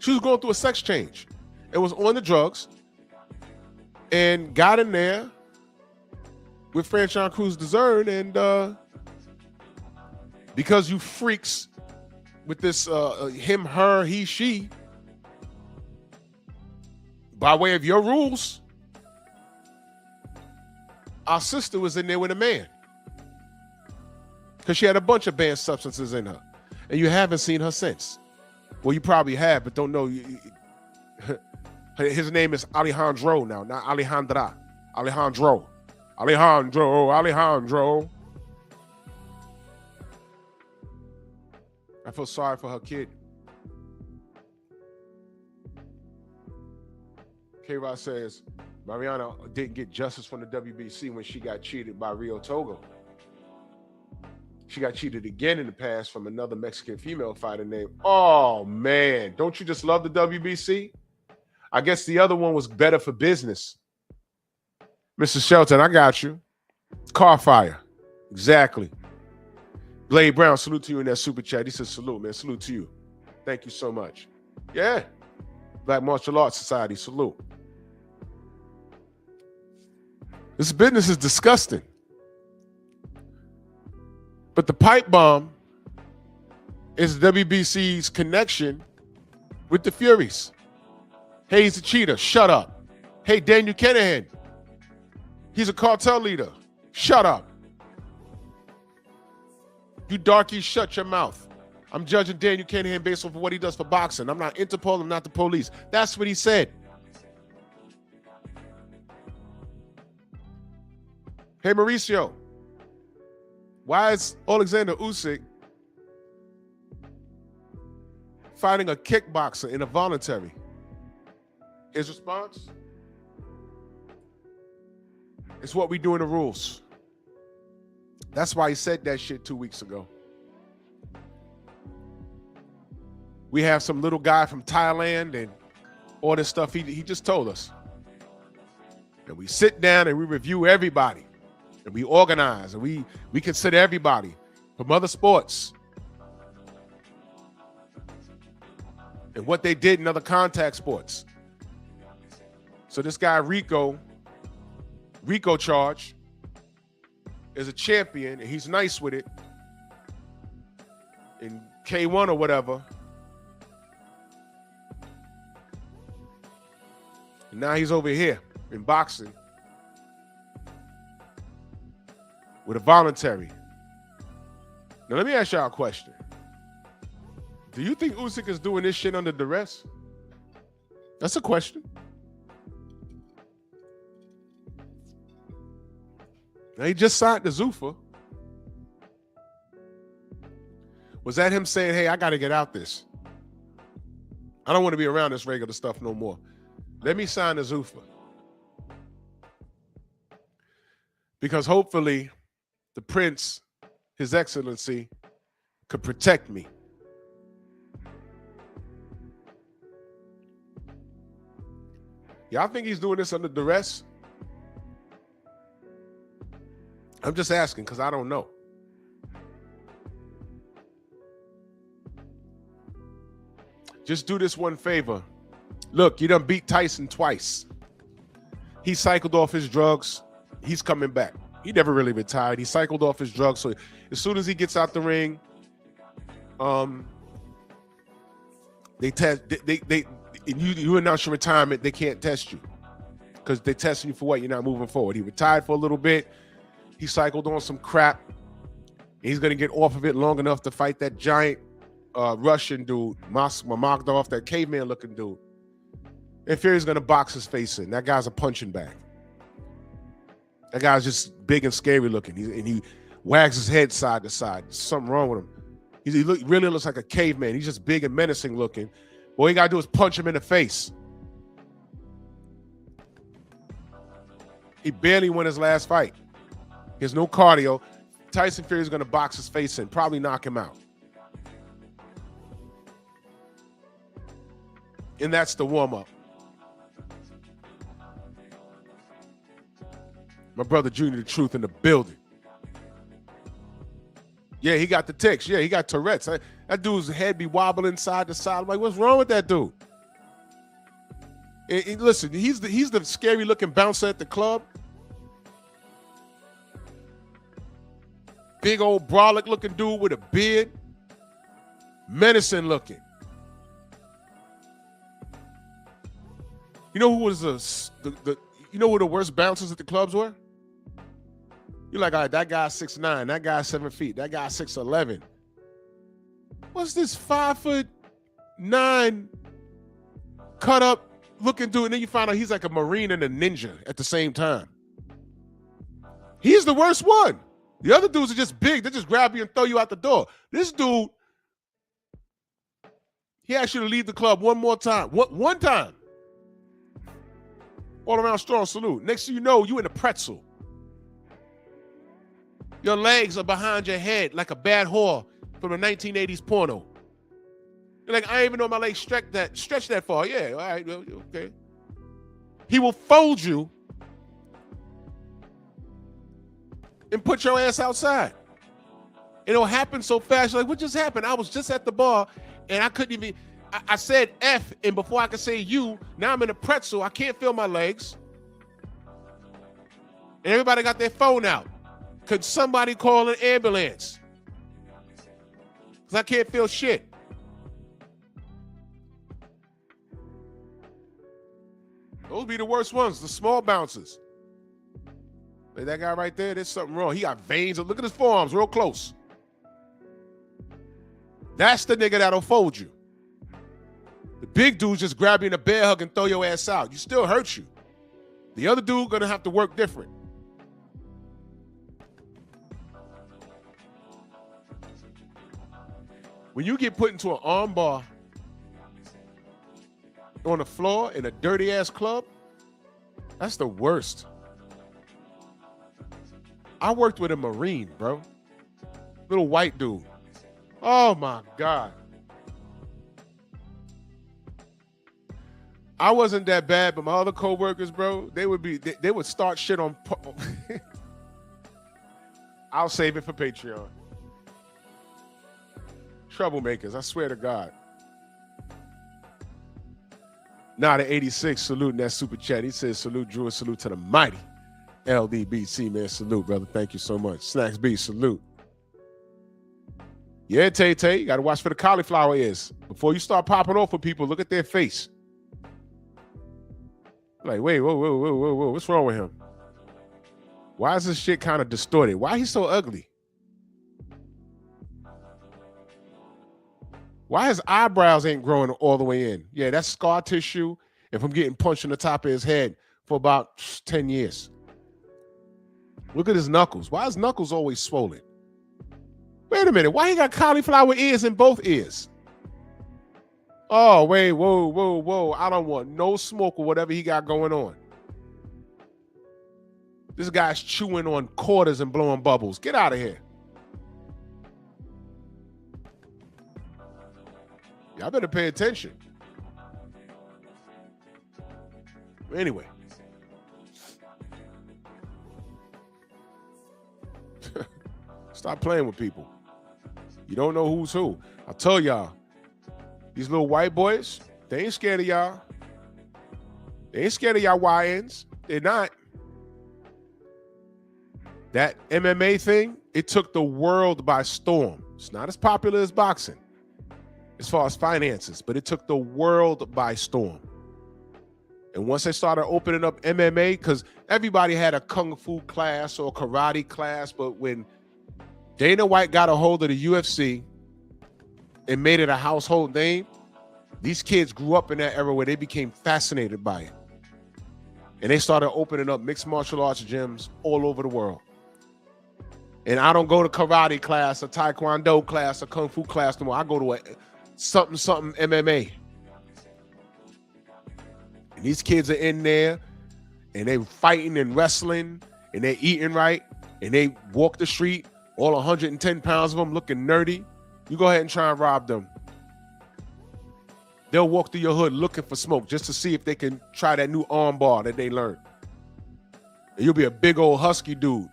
She was going through a sex change. It was on the drugs and got in there with Franchon Cruz Dezern, and because you freaks with this him, her, he, she, by way of your rules, our sister was in there with a man because she had a bunch of banned substances in her, and you haven't seen her since. Well, you probably have, but don't know. His name is Alejandro now, not Alejandra. Alejandro. I feel sorry for her kid. K-Rod says, Mariana didn't get justice from the WBC when she got cheated by Rio Togo. She got cheated again in the past from another Mexican female fighter named, oh man, don't you just love the WBC? I guess the other one was better for business. Mr. Shelton, I got you. Car fire. Exactly. Blade Brown, salute to you in that super chat. He says, salute, man. Salute to you. Thank you so much. Yeah. Black Martial Arts Society, salute. This business is disgusting. But the pipe bomb is WBC's connection with the Furies. Hey, he's a cheater. Shut up. Hey, Daniel Kinahan. He's a cartel leader. Shut up. You darkies, shut your mouth. I'm judging Daniel Kinahan based off of what he does for boxing. I'm not Interpol. I'm not the police. That's what he said. Hey, Mauricio. Why is Alexander Usyk fighting a kickboxer in a voluntary? His response? It's what we do in the rules. That's why he said that shit 2 weeks ago. We have some little guy from Thailand and all this stuff he just told us. And we sit down and we review everybody. And we organize and we consider everybody from other sports and what they did in other contact sports. So this guy Rico Charge is a champion and he's nice with it in K1 or whatever. And now he's over here in boxing with a voluntary. Now, let me ask y'all a question. Do you think Usyk is doing this shit under duress? That's a question. Now, he just signed the Zuffa. Was that him saying, hey, I got to get out this? I don't want to be around this regular stuff no more. Let me sign the Zuffa. Because hopefully, the Prince, His Excellency, could protect me. Y'all think he's doing this under duress? I'm just asking because I don't know. just do this one favor. Look, you done beat Tyson twice. He cycled off his drugs. He's coming back. He never really retired. He cycled off his drugs. So as soon as he gets out the ring, you announce your retirement, they can't test you because they're testing you for what? You're not moving forward. He retired for a little bit. He cycled on some crap. He's going to get off of it long enough to fight that giant Russian dude, Mamagdov, that caveman looking dude. And Fury's going to box his face in. That guy's a punching bag. That guy's just big and scary looking. He wags his head side to side. There's something wrong with him. He really looks like a caveman. He's just big and menacing looking. All you got to do is punch him in the face. He barely won his last fight. He has no cardio. Tyson Fury's going to box his face in, probably knock him out. And that's the warm-up. My brother Junior the Truth in the building. Yeah, he got the tics. Yeah, he got Tourette's. That dude's head be wobbling side to side. I'm like, what's wrong with that dude? And listen, he's the scary looking bouncer at the club. Big old brolic looking dude with a beard. Menacing looking. You know who was you know who the worst bouncers at the clubs were? You're like, all right, that guy's 6'9", that guy's 7 feet, that guy's 6'11". What's this 5'9" cut up looking dude? And then you find out he's like a Marine and a ninja at the same time. He's the worst one. The other dudes are just big. They just grab you and throw you out the door. This dude, he asked you to leave the club one more time. One time. All around strong salute. Next thing you know, you in a pretzel. Your legs are behind your head like a bad whore from a 1980s porno. You're like, I didn't even know my legs stretch that far. Yeah, all right, okay. He will fold you and put your ass outside. It'll happen so fast. You're like, what just happened? I was just at the bar and I couldn't even, I said F, and before I could say U, now I'm in a pretzel. I can't feel my legs. And everybody got their phone out. Could somebody call an ambulance? Because I can't feel shit. Those be the worst ones, the small bouncers. Like that guy right there, there's something wrong. He got veins. Look at his forearms real close. That's the nigga that'll fold you. The big dudes just grab you in a bear hug and throw your ass out. You still hurt you. The other dude gonna have to work different. When you get put into an arm bar on the floor in a dirty ass club, that's the worst. I worked with a Marine, bro. Little white dude. Oh my God. I wasn't that bad, but my other co-workers, bro, they would start shit on. I'll save it for Patreon. Troublemakers, I swear to God. Now the 86 saluting that super chat. He says, salute Drew and salute to the mighty LDBC, man. Salute, brother. Thank you so much. Snacks B, salute. Yeah, Tay, you got to watch for the cauliflower ears. Before you start popping off for people, look at their face. Like, wait, whoa. What's wrong with him? Why is this shit kind of distorted? Why he's so ugly? Why his eyebrows ain't growing all the way in? Yeah, that's scar tissue and from getting punched in the top of his head for about 10 years. Look at his knuckles. Why his knuckles always swollen? Wait a minute. Why he got cauliflower ears in both ears? Oh, wait, whoa. I don't want no smoke or whatever he got going on. This guy's chewing on quarters and blowing bubbles. Get out of here. Y'all better pay attention. Anyway. Stop playing with people. You don't know who's who. I tell y'all, These little white boys, they ain't scared of y'all. They ain't scared of y'all YNs. They're not. That MMA thing, it took the world by storm. It's not as popular as boxing as far as finances, but it took the world by storm. And once they started opening up MMA, because everybody had a kung fu class or karate class, but when Dana White got a hold of the UFC and made it a household name, these kids grew up in that era where they became fascinated by it. And they started opening up mixed martial arts gyms all over the world. And I don't go to karate class, a taekwondo class, a kung fu class no more. I go to a something MMA. And these kids are in there and they fighting and wrestling and they eating right and they walk the street, all 110 pounds of them looking nerdy. You go ahead and try and rob them. They'll walk through your hood looking for smoke just to see if they can try that new arm bar that they learned. And you'll be a big old husky dude.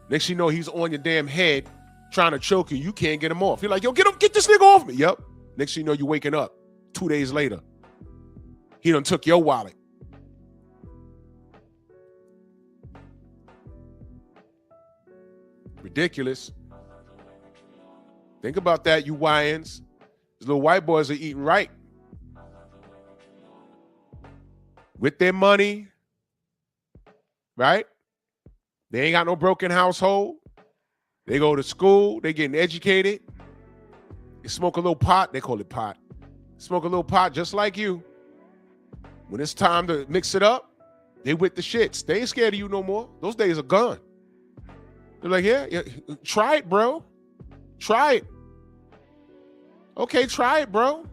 Next you know, he's on your damn head trying to choke you. You can't get him off. You're like, yo, get this nigga off me. Yep. Next you know, you're waking up 2 days later. He done took your wallet. Ridiculous. Think about that, you YNs. These little white boys are eating right. With their money, right? They ain't got no broken household. They go to school. They getting educated. They smoke a little pot. They call it pot. Smoke a little pot just like you. When it's time to mix it up, they with the shits. They ain't scared of you no more. Those days are gone. They're like, yeah, try it, bro. Try it. Okay, try it, bro.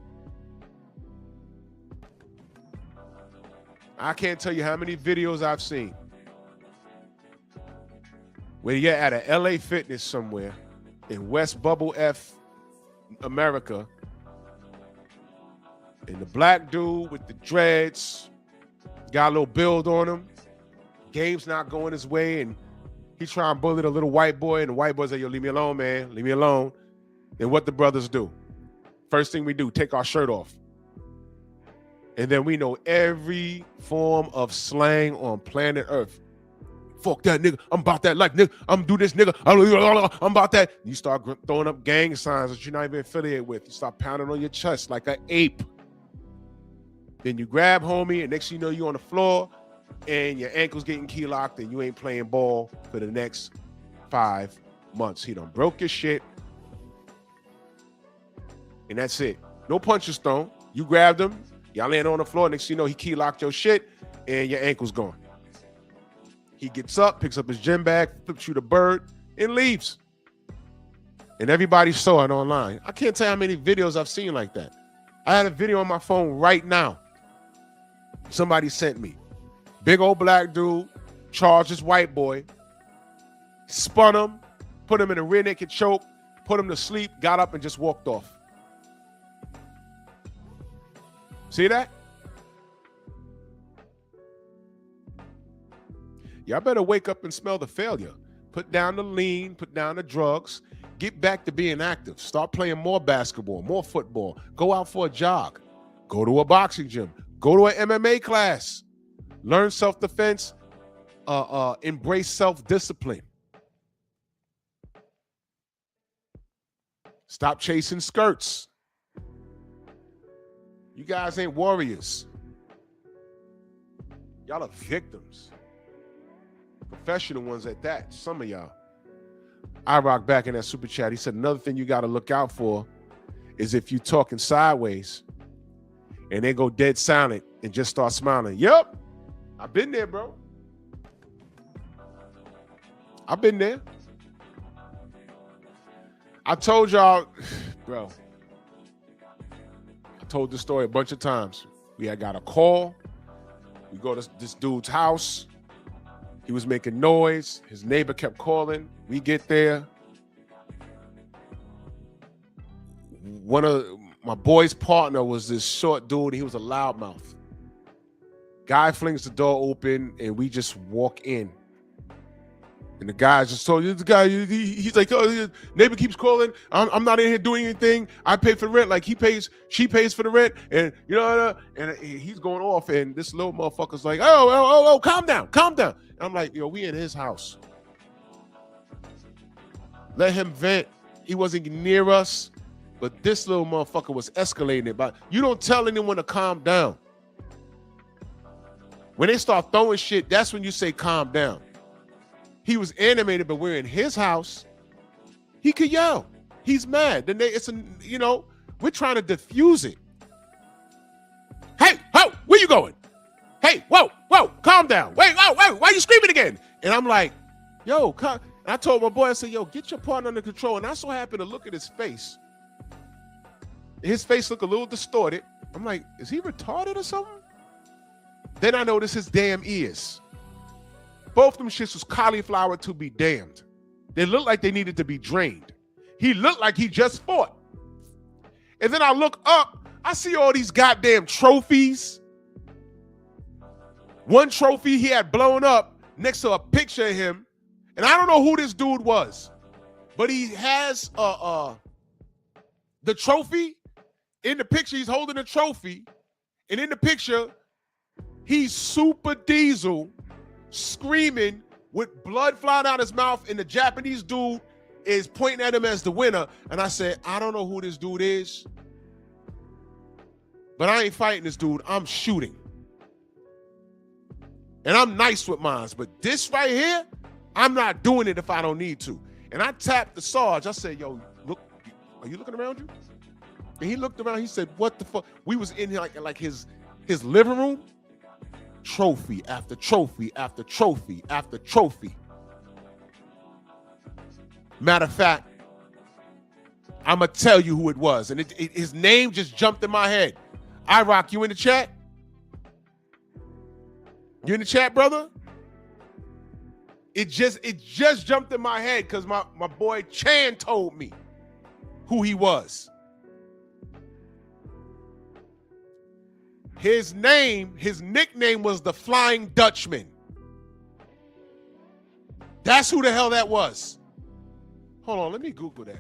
I can't tell you how many videos I've seen where you're at a LA Fitness somewhere in West Bubble F, America, and the black dude with the dreads got a little build on him. Game's not going his way, and he trying to bully the little white boy, and the white boy's like, yo, leave me alone, man. Leave me alone. And what the brothers do? First thing we do, take our shirt off. And then we know every form of slang on planet Earth. Fuck that nigga. I'm about that like nigga. I'm do this nigga. I'm about that. You start throwing up gang signs that you're not even affiliated with. You start pounding on your chest like an ape. Then you grab homie, and next thing you know, you on the floor, and your ankle's getting key locked, and you ain't playing ball for the next 5 months. He done broke your shit. And that's it. No punches thrown. You grabbed him. Y'all land on the floor. Next thing you know, he key locked your shit, and your ankle's gone. He gets up, picks up his gym bag, flips you the bird, and leaves. And everybody saw it online. I can't tell you how many videos I've seen like that. I had a video on my phone right now. Somebody sent me. Big old black dude, charged this white boy, spun him, put him in a rear naked choke, put him to sleep, got up and just walked off. See that? Y'all better wake up and smell the failure. Put down the lean, put down the drugs, get back to being active. Start playing more basketball, more football. Go out for a jog. Go to a boxing gym. Go to an MMA class. Learn self-defense. Embrace self-discipline. Stop chasing skirts. You guys ain't warriors. Y'all are victims. Professional ones at that. Some of y'all. I rock back in that super chat. He said another thing you got to look out for is if you talking sideways and they go dead silent and just start smiling. Yep. I've been there, bro. I've been there. I told y'all, bro. I told this story a bunch of times. We had got a call. We go to this dude's house. He was making noise. His neighbor kept calling. We get there. One of my boy's partner was this short dude. He was a loudmouth. Guy flings the door open, and we just walk in. And the guy just told you, the guy, he's like, oh, his neighbor keeps calling. I'm not in here doing anything. I pay for the rent. Like she pays for the rent. And you know, and he's going off. And this little motherfucker's like, oh, calm down. And I'm like, yo, we in his house. Let him vent. He wasn't near us. But this little motherfucker was escalating it. But you don't tell anyone to calm down. When they start throwing shit, that's when you say calm down. He was animated, but we're in his house. He could yell. He's mad. Then we're trying to diffuse it. Hey, where you going? Hey, whoa, calm down. Wait, why are you screaming again? And I'm like, yo, and I told my boy, I said, yo, get your partner under control. And I so happened to look at his face. His face looked a little distorted. I'm like, is he retarded or something? Then I noticed his damn ears. Both them shits was cauliflower to be damned. They looked like they needed to be drained. He looked like he just fought. And then I look up, I see all these goddamn trophies. One trophy he had blown up next to a picture of him. And I don't know who this dude was, but he has the trophy. In the picture, he's holding a trophy. And in the picture, he's super diesel, screaming with blood flying out his mouth, and the Japanese dude is pointing at him as the winner. And I said, I don't know who this dude is, but I ain't fighting this dude. I'm shooting. And I'm nice with mine, but this right here, I'm not doing it if I don't need to. And I tapped the Sarge. I said, yo, look, are you looking around you? And he looked around. He said, what the fuck? We was in here like his living room. Trophy after trophy after trophy after trophy. Matter of fact, I'm going to tell you who it was. And his name just jumped in my head. iRock, you in the chat? You in the chat, brother? It just jumped in my head because my boy Chan told me who he was. His nickname was the Flying Dutchman. That's who the hell that was. Hold on, let me Google that.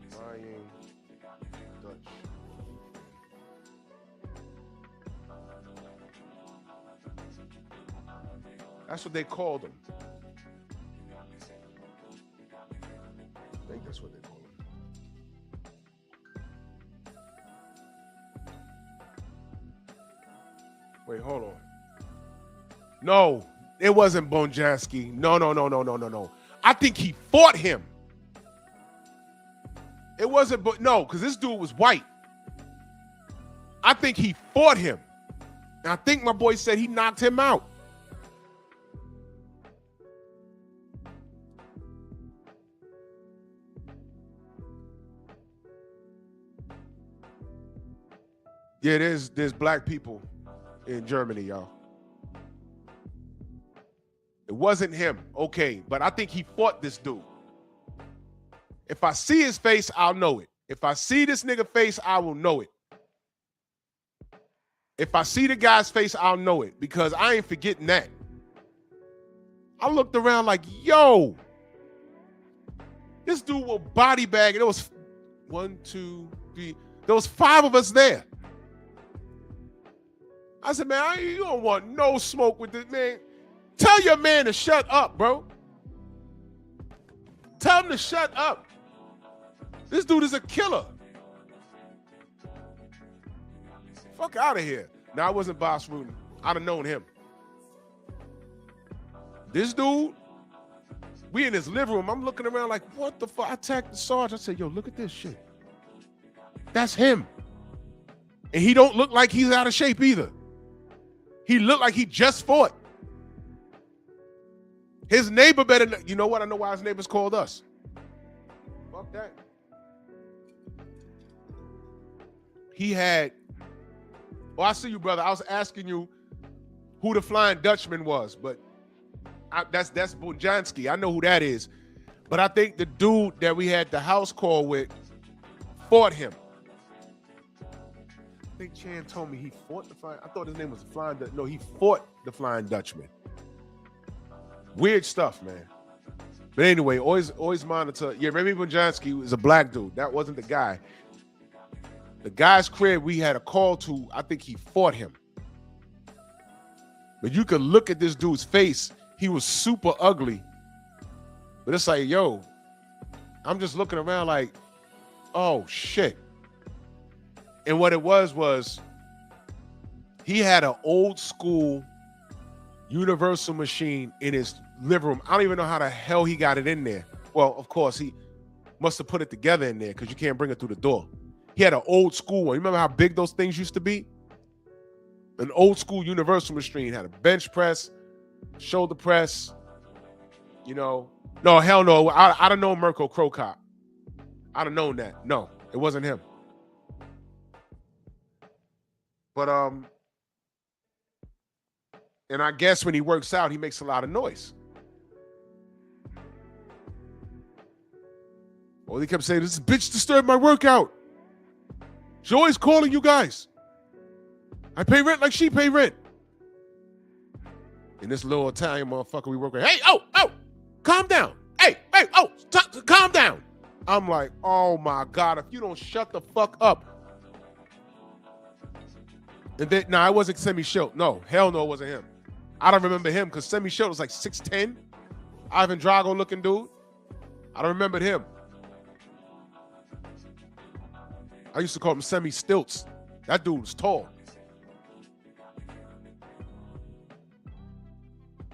Flying Dutch. That's what they called him. I think that's what they called him. Wait, hold on. No, it wasn't Bonjanski. No. I think he fought him. It wasn't, because this dude was white. I think he fought him. And I think my boy said he knocked him out. Yeah, there's black people in Germany, y'all. It wasn't him, okay, but I think he fought this dude. If I see his face, I'll know it. If I see this nigga face, I will know it. If I see the guy's face, I'll know it because I ain't forgetting that. I looked around like, yo, this dude will body bag. There was 1, 2, 3. There was 5 of us there. I said, man, you don't want no smoke with this, man. Tell your man to shut up, bro. Tell him to shut up. This dude is a killer. Fuck out of here. Now, I wasn't Boss Rutan. I'd have known him. This dude, we in his living room. I'm looking around like, what the fuck? I tagged the Sarge. I said, yo, look at this shit. That's him. And he don't look like he's out of shape either. He looked like he just fought. His neighbor better, you know what? I know why his neighbors called us. Fuck that. He had, I see you, brother. I was asking you who the Flying Dutchman was, but that's Bonjanski. I know who that is. But I think the dude that we had the house call with fought him. think Chan told me he fought the Flying. I thought his name was the Flying Dutch. No, he fought the Flying Dutchman. Weird stuff, man. But anyway, always monitor. Yeah, Remy Bonjanski was a black dude. That wasn't the guy. The guy's crib we had a call to, I think he fought him. But you could look at this dude's face. He was super ugly. But it's like, yo, I'm just looking around like, oh, shit. And what it was he had an old school Universal machine in his living room. I don't even know how the hell he got it in there. Well, of course, he must have put it together in there because you can't bring it through the door. He had an old school one. You remember how big those things used to be? An old school Universal machine had a bench press, shoulder press, you know. No, hell no. I'd have known Mirko Cro Cop. I'd have known that. No, it wasn't him. But and I guess when he works out, he makes a lot of noise. Well, he kept saying, this bitch disturbed my workout. She's always calling you guys. I pay rent like she pay rent. And this little Italian motherfucker we work with, hey, oh, calm down. Hey, calm down. I'm like, oh my God, if you don't shut the fuck up. And then, it wasn't Semi Schilt. No, hell no, it wasn't him. I don't remember him because Semi Schilt was like 6'10", Ivan Drago looking dude. I don't remember him. I used to call him Semi Stilts. That dude was tall.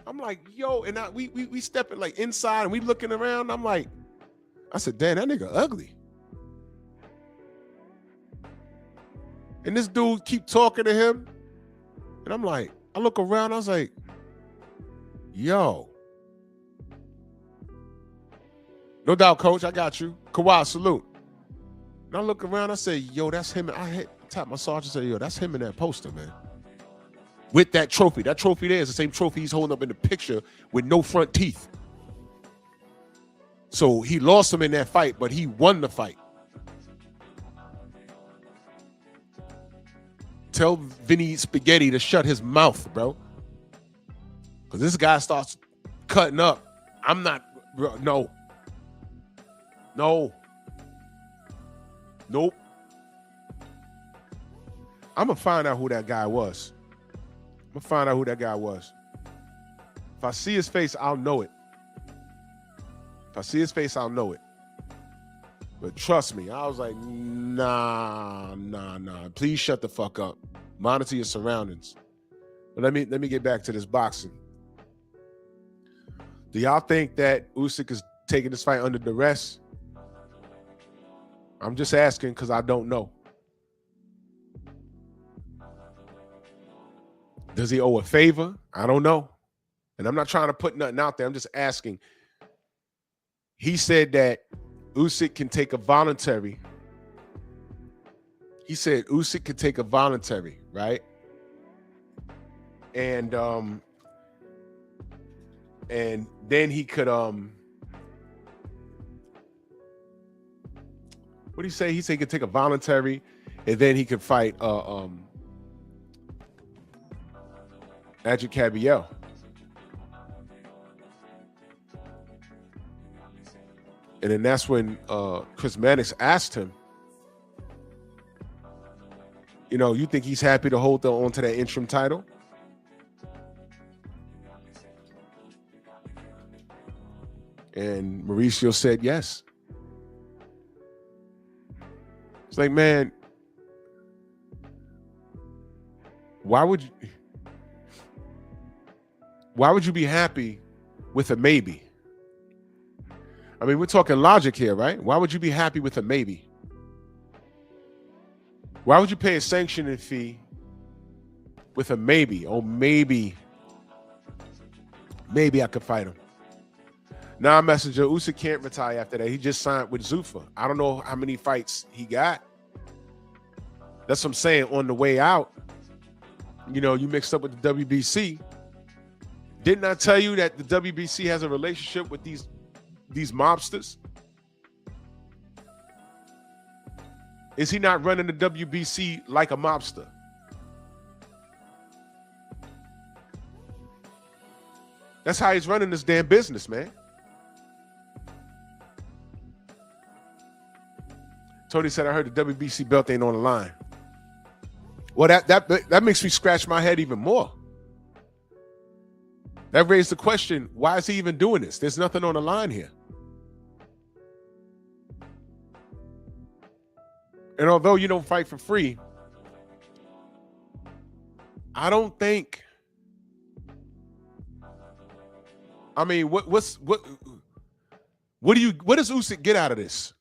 I'm like, yo, and we stepping like inside and we looking around. I'm like, I said, damn, that nigga ugly. And this dude keep talking to him. And I'm like, I look around, I was like, yo. No doubt, coach, I got you. Kawhi, salute. And I look around, I say, yo, that's him. I tap my sergeant and say, yo, that's him in that poster, man. With that trophy. That trophy there is the same trophy he's holding up in the picture with no front teeth. So he lost him in that fight, but he won the fight. Tell Vinny Spaghetti to shut his mouth, bro. Because this guy starts cutting up. I'm not, bro, no. Nope. I'm going to find out who that guy was. If I see his face, I'll know it. But trust me, I was like, nah. Please shut the fuck up. Monitor your surroundings. But let me get back to this boxing. Do y'all think that Usyk is taking this fight under duress? I'm just asking because I don't know. Does he owe a favor? I don't know. And I'm not trying to put nothing out there. I'm just asking. He said that Usyk can take a voluntary. He said Usyk can take a voluntary, right? And then he could what did he say? He said he could take a voluntary, and then he could fight Adrian Cabiel. And then that's when Chris Mannix asked him, you know, you think he's happy to hold on to that interim title? And Mauricio said yes. It's like, man, why would you be happy with a maybe? I mean, we're talking logic here, right? Why would you be happy with a maybe? Why would you pay a sanctioning fee with a maybe? Oh, maybe I could fight him. Now, Messenger, Usyk can't retire after that. He just signed with Zuffa. I don't know how many fights he got. That's what I'm saying. On the way out, you know, you mixed up with the WBC. Didn't I tell you that the WBC has a relationship with these mobsters? Is he not running the WBC like a mobster? That's how he's running this damn business, man. Tony said, I heard the WBC belt ain't on the line. Well, that makes me scratch my head even more. That raised the question, why is he even doing this? There's nothing on the line here. And although you don't fight for free, I don't think, I mean, what does Usyk get out of this?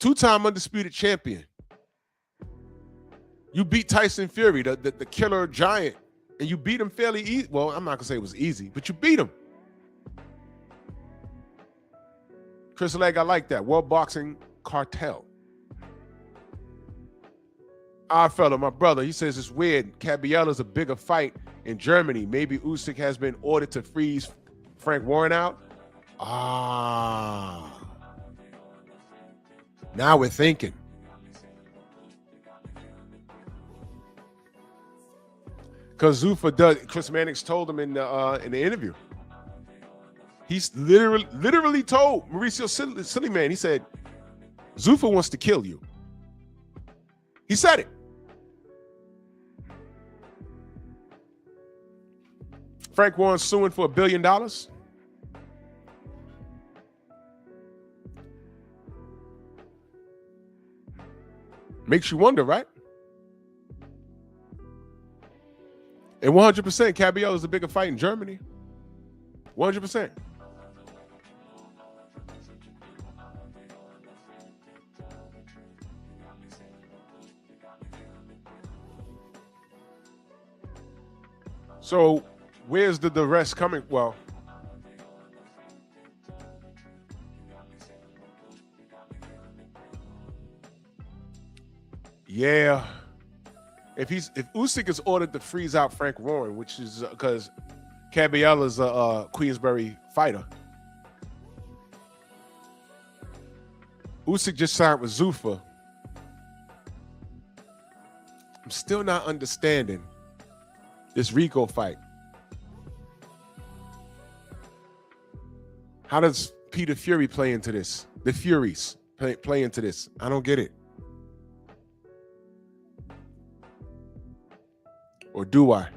2-time undisputed champion. You beat Tyson Fury, the killer giant, and you beat him fairly easy. Well, I'm not gonna say it was easy, but you beat him. Chris Legg, I like that. World Boxing Cartel. Our fella, my brother, he says it's weird. Cabella's a bigger fight in Germany. Maybe Usyk has been ordered to freeze Frank Warren out. Now we're thinking. Because Zuffa does. Chris Mannix told him in the interview. He's literally told Mauricio Sillyman. He said, Zuffa wants to kill you. He said it. Frank Warren suing for $1 billion. Makes you wonder, right? And 100%, Cabello is a bigger fight in Germany. 100%. So, where's the rest coming? Well, yeah. If Usyk is ordered to freeze out Frank Warren, which is because Cabella's a Queensberry fighter, Usyk just signed with Zuffa. I'm still not understanding this Rico fight. How does Peter Fury play into this? The Furies play into this. I don't get it. Or do I?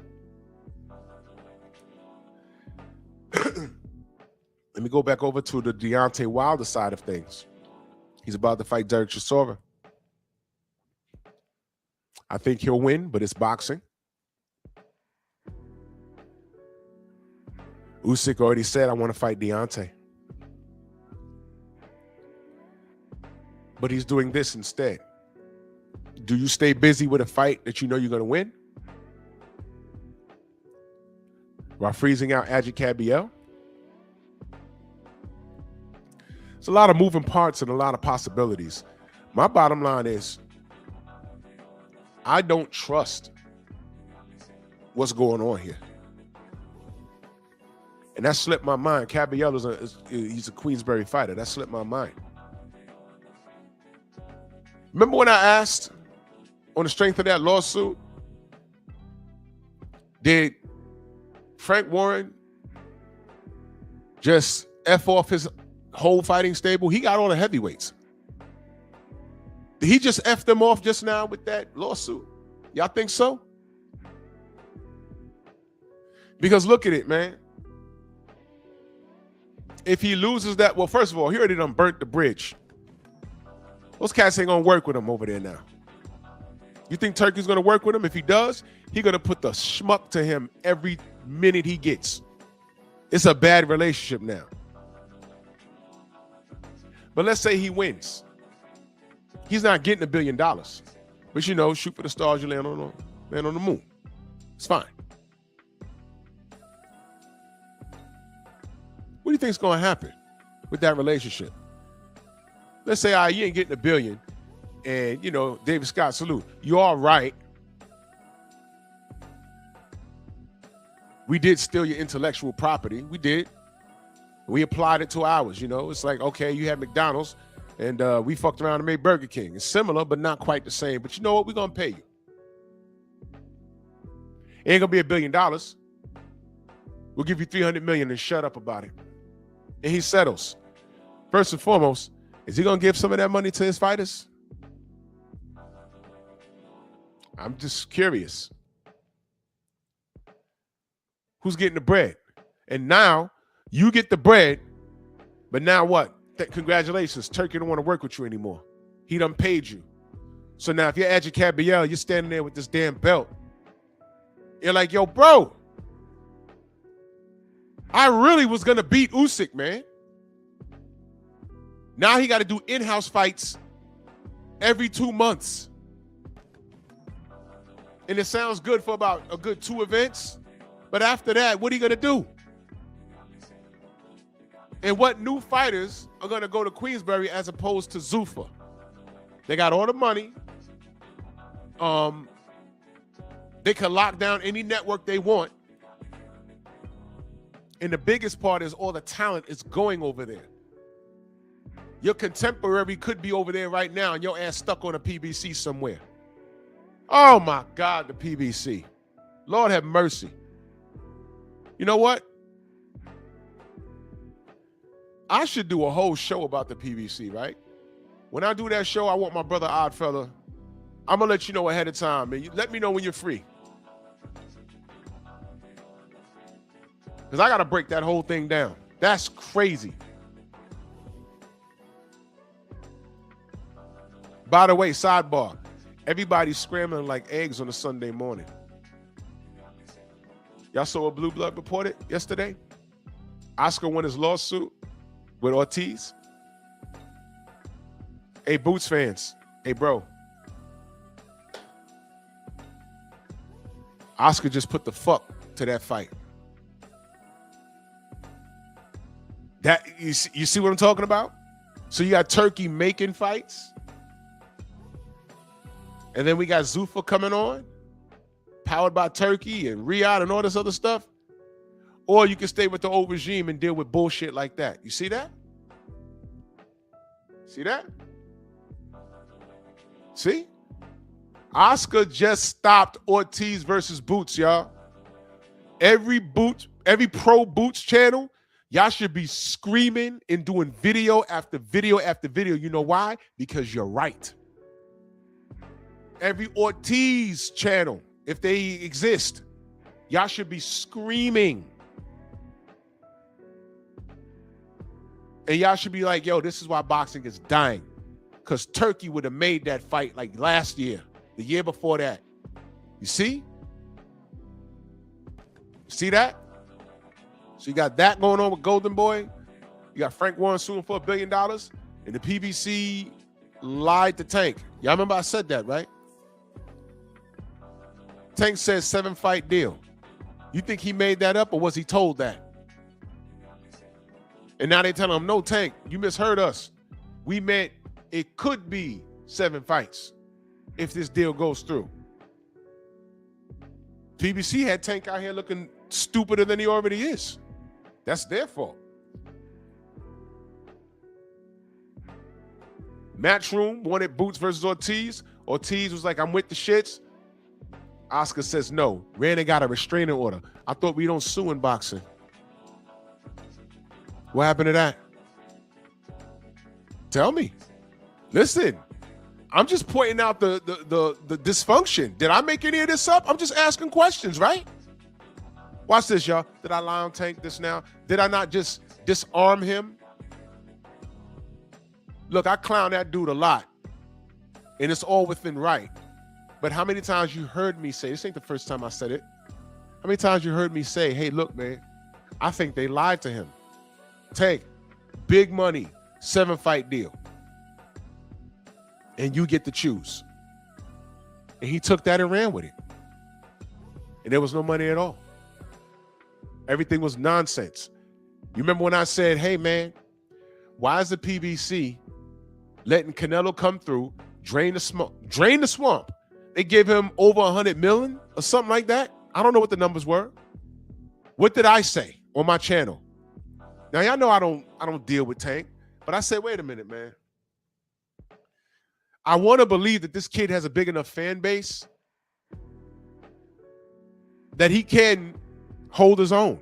Let me go back over to the Deontay Wilder side of things. He's about to fight Derek Chisora. I think he'll win, but it's boxing. Usyk already said, I want to fight Deontay. But he's doing this instead. Do you stay busy with a fight that you know you're going to win? While freezing out Adji Cabiel? It's a lot of moving parts and a lot of possibilities. My bottom line is, I don't trust what's going on here. And that slipped my mind. Cabiel he's a Queensberry fighter. That slipped my mind. Remember when I asked, on the strength of that lawsuit, did Frank Warren just F off his whole fighting stable? He got all the heavyweights. Did he just F them off just now with that lawsuit? Y'all think so? Because look at it, man. If he loses that, well, first of all, he already done burnt the bridge. Those cats ain't gonna work with him over there now. You think Turkey's gonna work with him? If he does, he gonna put the schmuck to him every minute he gets. It's a bad relationship now. But let's say he wins. He's not getting $1 billion. But you know, shoot for the stars, you land on the moon. It's fine. What do you think is going to happen with that relationship? Let's say, you ain't getting $1 billion, and, you know, David Scott, salute. You all right. We did steal your intellectual property. We did. We applied it to ours, you know. It's like, okay, you had McDonald's. And we fucked around and made Burger King. It's similar, but not quite the same. But you know what? We're going to pay you. It ain't going to be $1 billion. We'll give you $300 million and shut up about it. And he settles. First and foremost, is he going to give some of that money to his fighters? I'm just curious. Who's getting the bread? And now you get the bread, but now what? Congratulations, Turkey don't want to work with you anymore. He done paid you. So now if you're Adji Cabiel, you're standing there with this damn belt. You're like, yo, bro, I really was going to beat Usyk, man. Now he got to do in-house fights every 2 months. And it sounds good for about a good 2 events. But after that, what are you going to do? And what new fighters are going to go to Queensberry as opposed to Zuffa? They got all the money. They can lock down any network they want. And the biggest part is all the talent is going over there. Your contemporary could be over there right now and your ass stuck on a PBC somewhere. Oh my God, the PBC. Lord have mercy. You know what? I should do a whole show about the PBC, right? When I do that show, I want my brother Oddfella. I'm going to let you know ahead of time, man. Let me know when you're free. Because I got to break that whole thing down. That's crazy. By the way, sidebar. Everybody's scrambling like eggs on a Sunday morning. Y'all saw what Blue Blood reported yesterday? Oscar won his lawsuit with Ortiz. Hey, Boots fans. Hey, bro. Oscar just put the fuck to that fight. That you see what I'm talking about? So you got Turkey making fights. And then we got Zuffa coming on, powered by Turkey and Riyadh and all this other stuff. Or you can stay with the old regime and deal with bullshit like that. You see that? See that? See? Oscar just stopped Ortiz versus Boots, y'all. Every pro Boots channel, y'all should be screaming and doing video after video after video. You know why? Because you're right. Every Ortiz channel, if they exist, y'all should be screaming. And y'all should be like, yo, this is why boxing is dying. Because Turkey would have made that fight like last year, the year before that. You see? See that? So you got that going on with Golden Boy. You got Frank Warren suing for $1 billion. And the PBC lied to Tank. Y'all remember I said that, right? Tank says 7-fight deal. You think he made that up or was he told that? And now they telling him, no, Tank, you misheard us. We meant it could be 7 fights if this deal goes through. PBC had Tank out here looking stupider than he already is. That's their fault. Matchroom wanted Boots versus Ortiz. Ortiz was like, I'm with the shits. Oscar says no. Randy got a restraining order. I thought we don't sue in boxing. What happened to that? Tell me. Listen, I'm just pointing out the dysfunction. Did I make any of this up? I'm just asking questions, right? Watch this, y'all. Did I lie on Tank this now? Did I not just disarm him? Look, I clown that dude a lot. And it's all within right. But how many times you heard me say, this ain't the first time I said it. How many times you heard me say, hey, look, man, I think they lied to him. Tank, big money, 7-fight deal. And you get to choose. And he took that and ran with it. And there was no money at all. Everything was nonsense. You remember when I said, hey, man, why is the PBC letting Canelo come through, drain the swamp? They gave him over 100 million or something like that. I don't know what the numbers were. What did I say on my channel? Now, y'all know I don't deal with Tank, but I said, wait a minute, man. I want to believe that this kid has a big enough fan base that he can hold his own.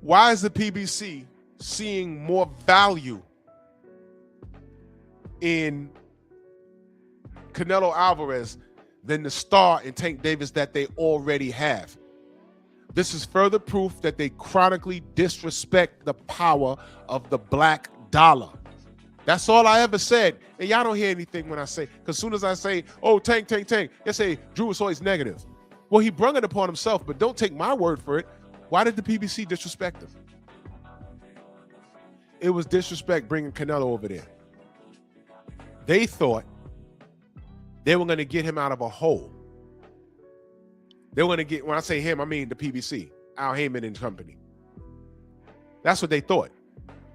Why is the PBC seeing more value in Canelo Alvarez than the star in Tank Davis that they already have? This is further proof that they chronically disrespect the power of the black dollar. That's all I ever said. And y'all don't hear anything when I say, because as soon as I say, oh, Tank, they say, Drew is always negative. Well, he brung it upon himself, but don't take my word for it. Why did the PBC disrespect him? It was disrespect bringing Canelo over there. They thought they were going to get him out of a hole. They were going to get, when I say him, I mean the PBC, Al Heyman and company. That's what they thought.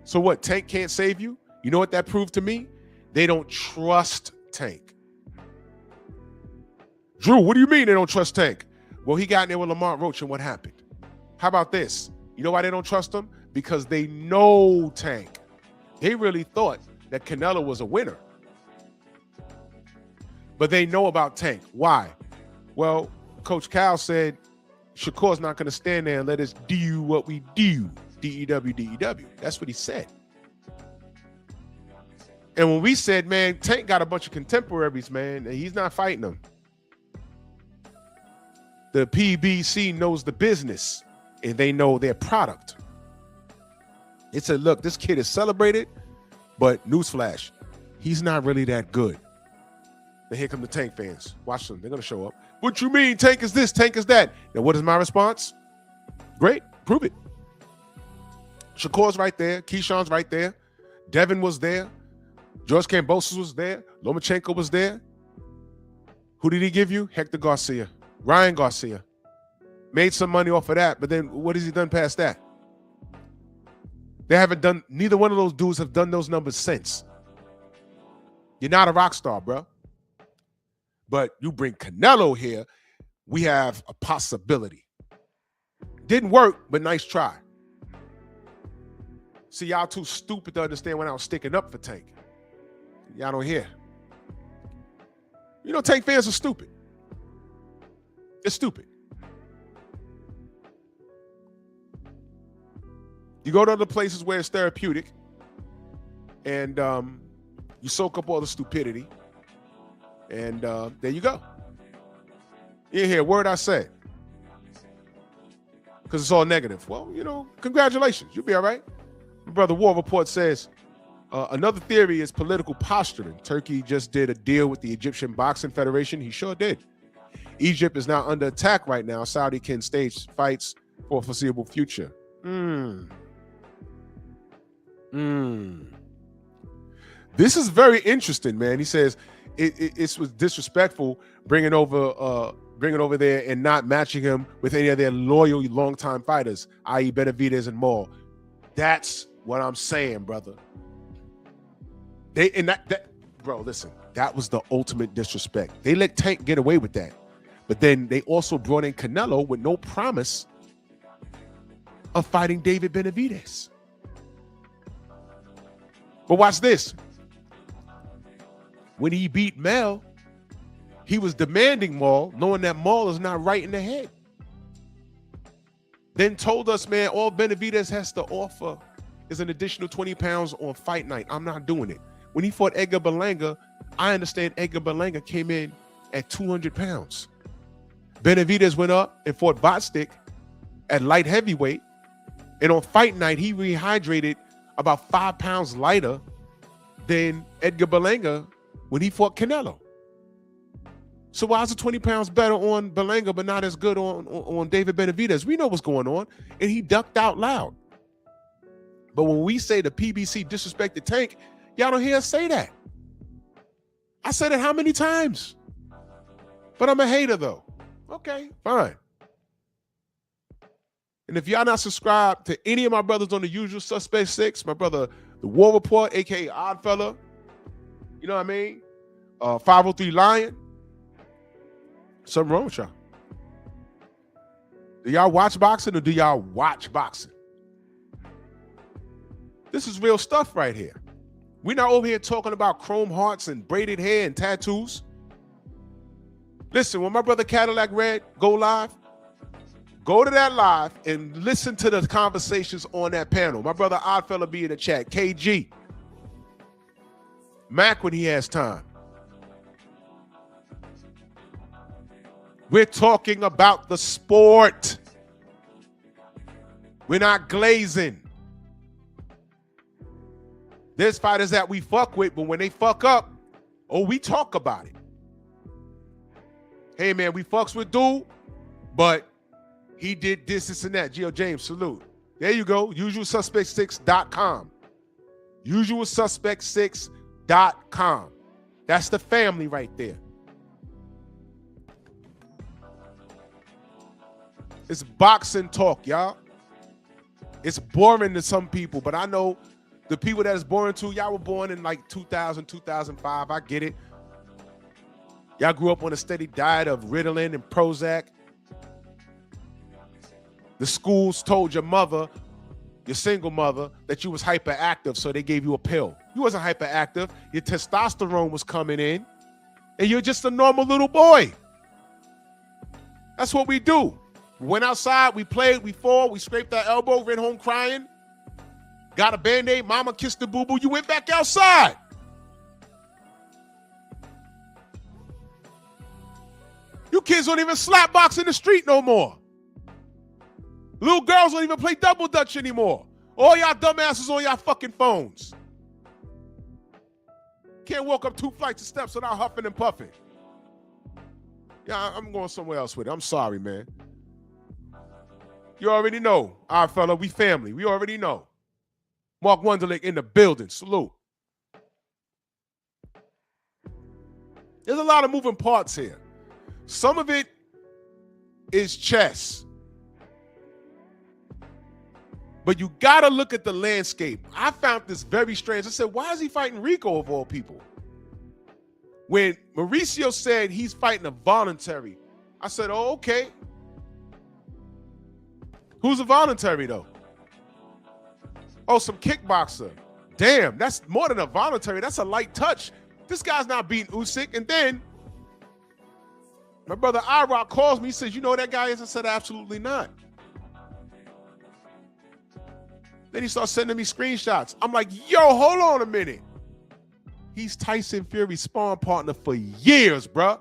So what, Tank can't save you? You know what that proved to me? They don't trust Tank. Drew, what do you mean they don't trust Tank? Well, he got in there with Lamont Roach, and what happened? How about this? You know why they don't trust him? Because they know Tank. They really thought that Canelo was a winner. But they know about Tank. Why? Well, Coach Cal said Shakur's not going to stand there and let us do what we do. D-E-W, D-E-W. That's what he said. And when we said, man, Tank got a bunch of contemporaries, man, and he's not fighting them. The PBC knows the business, and they know their product. They said, look, this kid is celebrated, but newsflash, he's not really that good. Then here come the Tank fans. Watch them. They're going to show up. What you mean? Tank is this, Tank is that. Now, what is my response? Great. Prove it. Shakur's right there. Keyshawn's right there. Devin was there. George Kambosos was there. Lomachenko was there. Who did he give you? Hector Garcia. Ryan Garcia. Made some money off of that, but then what has he done past that? They haven't done, neither one of those dudes have done those numbers since. You're not a rock star, bro. But you bring Canelo here, we have a possibility. Didn't work, but nice try. See, y'all too stupid to understand when I was sticking up for Tank. Y'all don't hear. You know, Tank fans are stupid. It's stupid. You go to other places where it's therapeutic and you soak up all the stupidity and there you go. You hear a word I said because it's all negative. Well, you know, congratulations. You'll be all right. My brother War Report says, another theory is political posturing. Turkey just did a deal with the Egyptian Boxing Federation. He sure did. Egypt is now under attack right now. Saudi can stage fights for a foreseeable future. This is very interesting, man. He says it was disrespectful bringing over there and not matching him with any of their loyal, longtime fighters, i.e. Benavidez and Maul. That's what I'm saying, brother. Bro, listen, that was the ultimate disrespect. They let Tank get away with that. But then they also brought in Canelo with no promise of fighting David Benavidez. But watch this. When he beat Mel, he was demanding Maul, knowing that Maul is not right in the head. Then told us, man, all Benavidez has to offer is an additional 20 pounds on fight night. I'm not doing it. When he fought Edgar Berlanga, I understand Edgar Berlanga came in at 200 pounds. Benavidez went up and fought Botstick at light heavyweight. And on fight night, he rehydrated about 5 pounds lighter than Edgar Berlanga when he fought Canelo. So why is it 20 pounds better on Berlanga but not as good on David Benavidez? We know what's going on. And he ducked out loud. But when we say the PBC disrespected Tank, y'all don't hear us say that. I said it how many times? But I'm a hater though. Okay, fine. And if y'all not subscribed to any of my brothers on the Usual Suspect 6, my brother, the War Report, aka Oddfella, you know what I mean? 503 Lion, something wrong with y'all. Do y'all watch boxing or do y'all watch boxing? This is real stuff right here. We're not over here talking about chrome hearts and braided hair and tattoos. Listen, when my brother Cadillac Red go live, go to that live and listen to the conversations on that panel. My brother Oddfella be in the chat. KG. Mac when he has time. We're talking about the sport. We're not glazing. There's fighters that we fuck with, but when they fuck up, we talk about it. Hey, man, we fucks with dude, but he did this, and that. Gio James, salute. There you go. UsualSuspect6.com. UsualSuspect6.com. That's the family right there. It's boxing talk, y'all. It's boring to some people, but I know the people that is boring to, y'all were born in like 2000, 2005. I get it. Y'all grew up on a steady diet of Ritalin and Prozac. The schools told your mother, your single mother, that you was hyperactive, so they gave you a pill. You wasn't hyperactive. Your testosterone was coming in, and you're just a normal little boy. That's what we do. We went outside, we played, we fought, we scraped our elbow, ran home crying, got a Band-Aid, mama kissed the boo-boo, you went back outside. You kids don't even slap box in the street no more. Little girls don't even play double dutch anymore. All y'all dumbasses on y'all fucking phones. Can't walk up 2 flights of steps without huffing and puffing. Yeah, I'm going somewhere else with it. I'm sorry, man. You already know. All right, fella, we family. We already know. Mark Wunderlich in the building. Salute. There's a lot of moving parts here. Some of it is chess. But you got to look at the landscape. I found this very strange. I said, why is he fighting Rico of all people? When Mauricio said he's fighting a voluntary, I said, oh, okay. Who's a voluntary, though? Oh, some kickboxer. Damn, that's more than a voluntary. That's a light touch. This guy's not beating Usyk. And then my brother iRock calls me, says, you know who that guy is? I said, absolutely not. Then he starts sending me screenshots. I'm like, yo, hold on a minute. He's Tyson Fury's sparring partner for years, bro.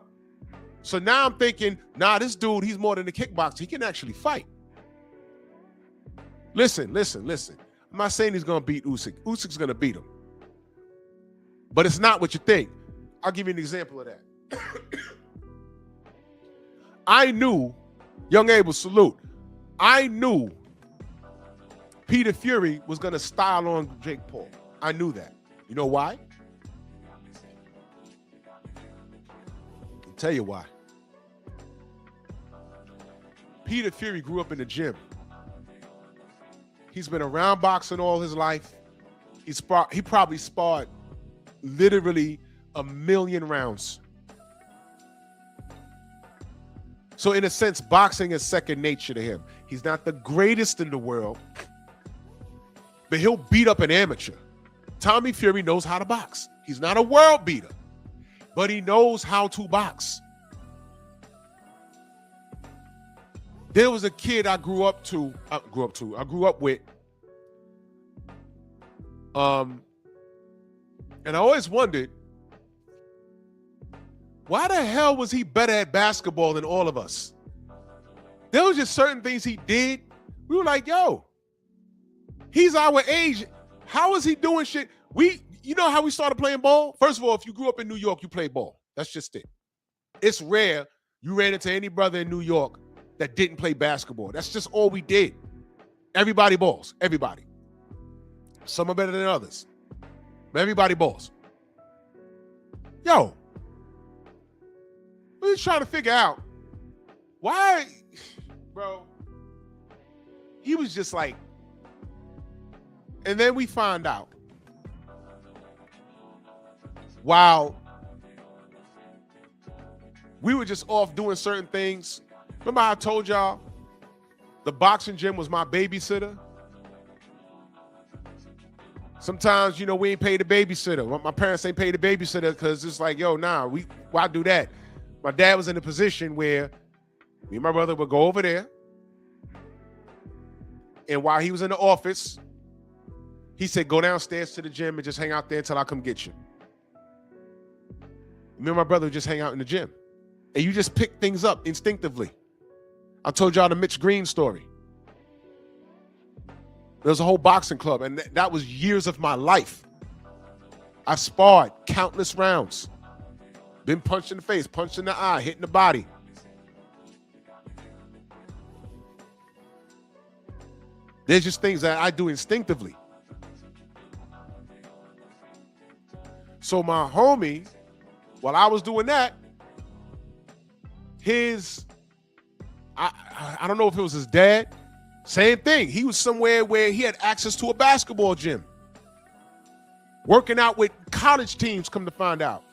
So now I'm thinking, nah, this dude, he's more than a kickboxer. He can actually fight. Listen. I'm not saying he's going to beat Usyk. Usyk's going to beat him. But it's not what you think. I'll give you an example of that. I knew, Young Abel, salute. I knew Peter Fury was going to style on Jake Paul. I knew that. You know why? I'll tell you why. Peter Fury grew up in the gym. He's been around boxing all his life. He probably sparred literally 1,000,000 rounds. So in a sense, boxing is second nature to him. He's not the greatest in the world, but he'll beat up an amateur. Tommy Fury knows how to box. He's not a world beater, but he knows how to box. There was a kid I grew up with. And I always wondered, why the hell was he better at basketball than all of us? There was just certain things he did. We were like, yo, he's our age. How is he doing shit? You know how we started playing ball? First of all, if you grew up in New York, you play ball. That's just it. It's rare you ran into any brother in New York that didn't play basketball. That's just all we did. Everybody balls. Everybody. Some are better than others. But everybody balls. Yo. We're just trying to figure out why, bro. He was just like, and then we find out while we were just off doing certain things. Remember how I told y'all the boxing gym was my babysitter? Sometimes, you know, we ain't paid the babysitter. My parents ain't paid the babysitter because it's like, yo, nah, why do that? My dad was in a position where me and my brother would go over there, and while he was in the office, he said, go downstairs to the gym and just hang out there until I come get you. Me and my brother would just hang out in the gym. And you just pick things up instinctively. I told y'all the Mitch Green story. There was a whole boxing club, and that was years of my life. I sparred countless rounds. Been punched in the face, punched in the eye, hitting the body. There's just things that I do instinctively. So my homie, while I was doing that, I don't know if it was his dad, same thing. He was somewhere where he had access to a basketball gym. Working out with college teams, come to find out.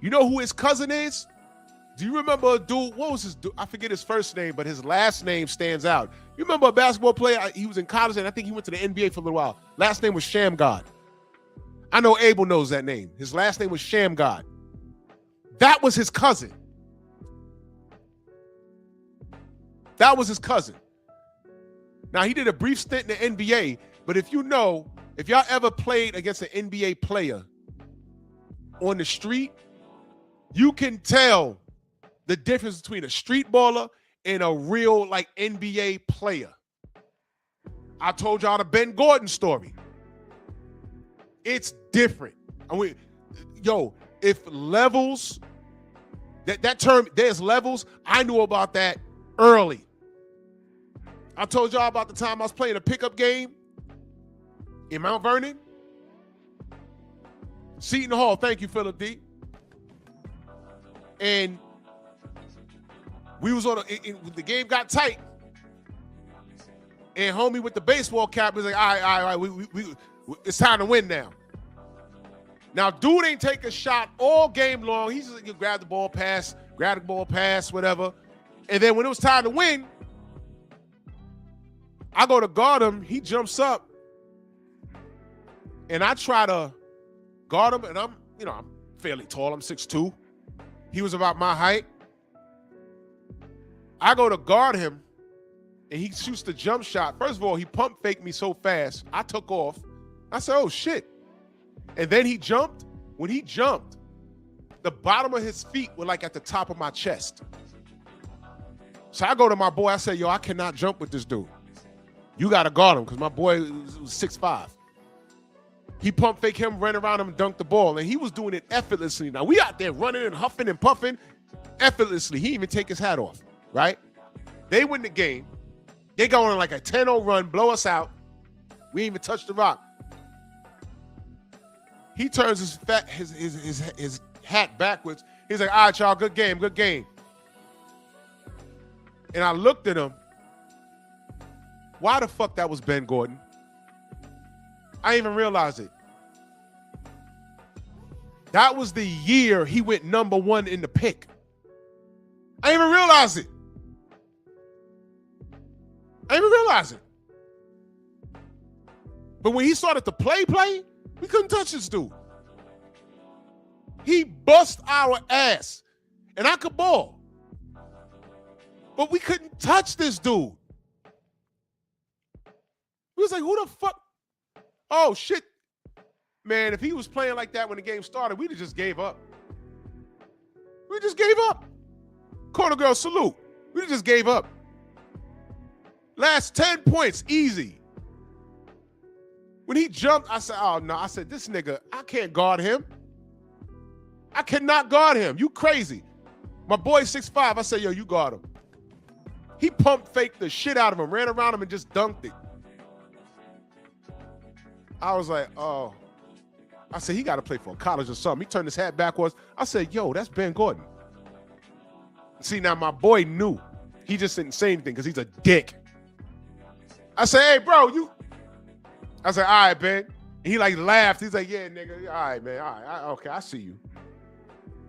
You know who his cousin is? Do you remember a dude? What was his dude? I forget his first name, but his last name stands out. You remember a basketball player? He was in college, and I think he went to the NBA for a little while. Last name was Shamgod. I know Abel knows that name. His last name was Shamgod. That was his cousin. That was his cousin. Now, he did a brief stint in the NBA, but if y'all ever played against an NBA player on the street, you can tell the difference between a street baller and a real, like, NBA player. I told y'all the Ben Gordon story. It's different. If levels, that term, there's levels, I knew about that early. I told y'all about the time I was playing a pickup game in Mount Vernon. Seton Hall, thank you, Philip D. And we was the game got tight. And homie with the baseball cap was like, all right, it's time to win now. Now, dude ain't take a shot all game long. He's just grab the ball, pass, whatever. And then when it was time to win, I go to guard him. He jumps up. And I try to guard him. And I'm fairly tall. I'm 6'2". He was about my height. I go to guard him. And he shoots the jump shot. First of all, he pump faked me so fast. I took off. I said, oh, shit. And then he jumped. When he jumped, the bottom of his feet were like at the top of my chest. So I go to my boy. I say, yo, I cannot jump with this dude. You got to guard him because my boy was 6'5". He pump fake him, ran around him and dunked the ball. And he was doing it effortlessly. Now, we out there running and huffing and puffing effortlessly. He didn't even take his hat off, right? They win the game. They go on like a 10-0 run, blow us out. We didn't even touch the rock. He turns his hat backwards. He's like, all right, y'all, good game. And I looked at him. Why the fuck that was Ben Gordon? I didn't even realize it. That was the year he went #1 in the pick. I didn't even realize it. But when he started to play, we couldn't touch this dude. He bust our ass. And I could ball. But we couldn't touch this dude. We was like, who the fuck? Oh, shit. Man, if he was playing like that when the game started, we'd have just gave up. We just gave up. Corner girl, salute. We just gave up. Last 10 points, easy. When he jumped, I said, oh, no. I said, this nigga, I can't guard him. I cannot guard him. You crazy. My boy's 6'5". I said, yo, you guard him. He pump faked the shit out of him, ran around him and just dunked it. I was like, oh. I said, he got to play for college or something. He turned his hat backwards. I said, yo, that's Ben Gordon. See, now my boy knew. He just didn't say anything because he's a dick. I said, hey, bro, you. I said, all right, Ben. And he like laughed. He's like, yeah, nigga. All right, man. All right. Okay, I see you.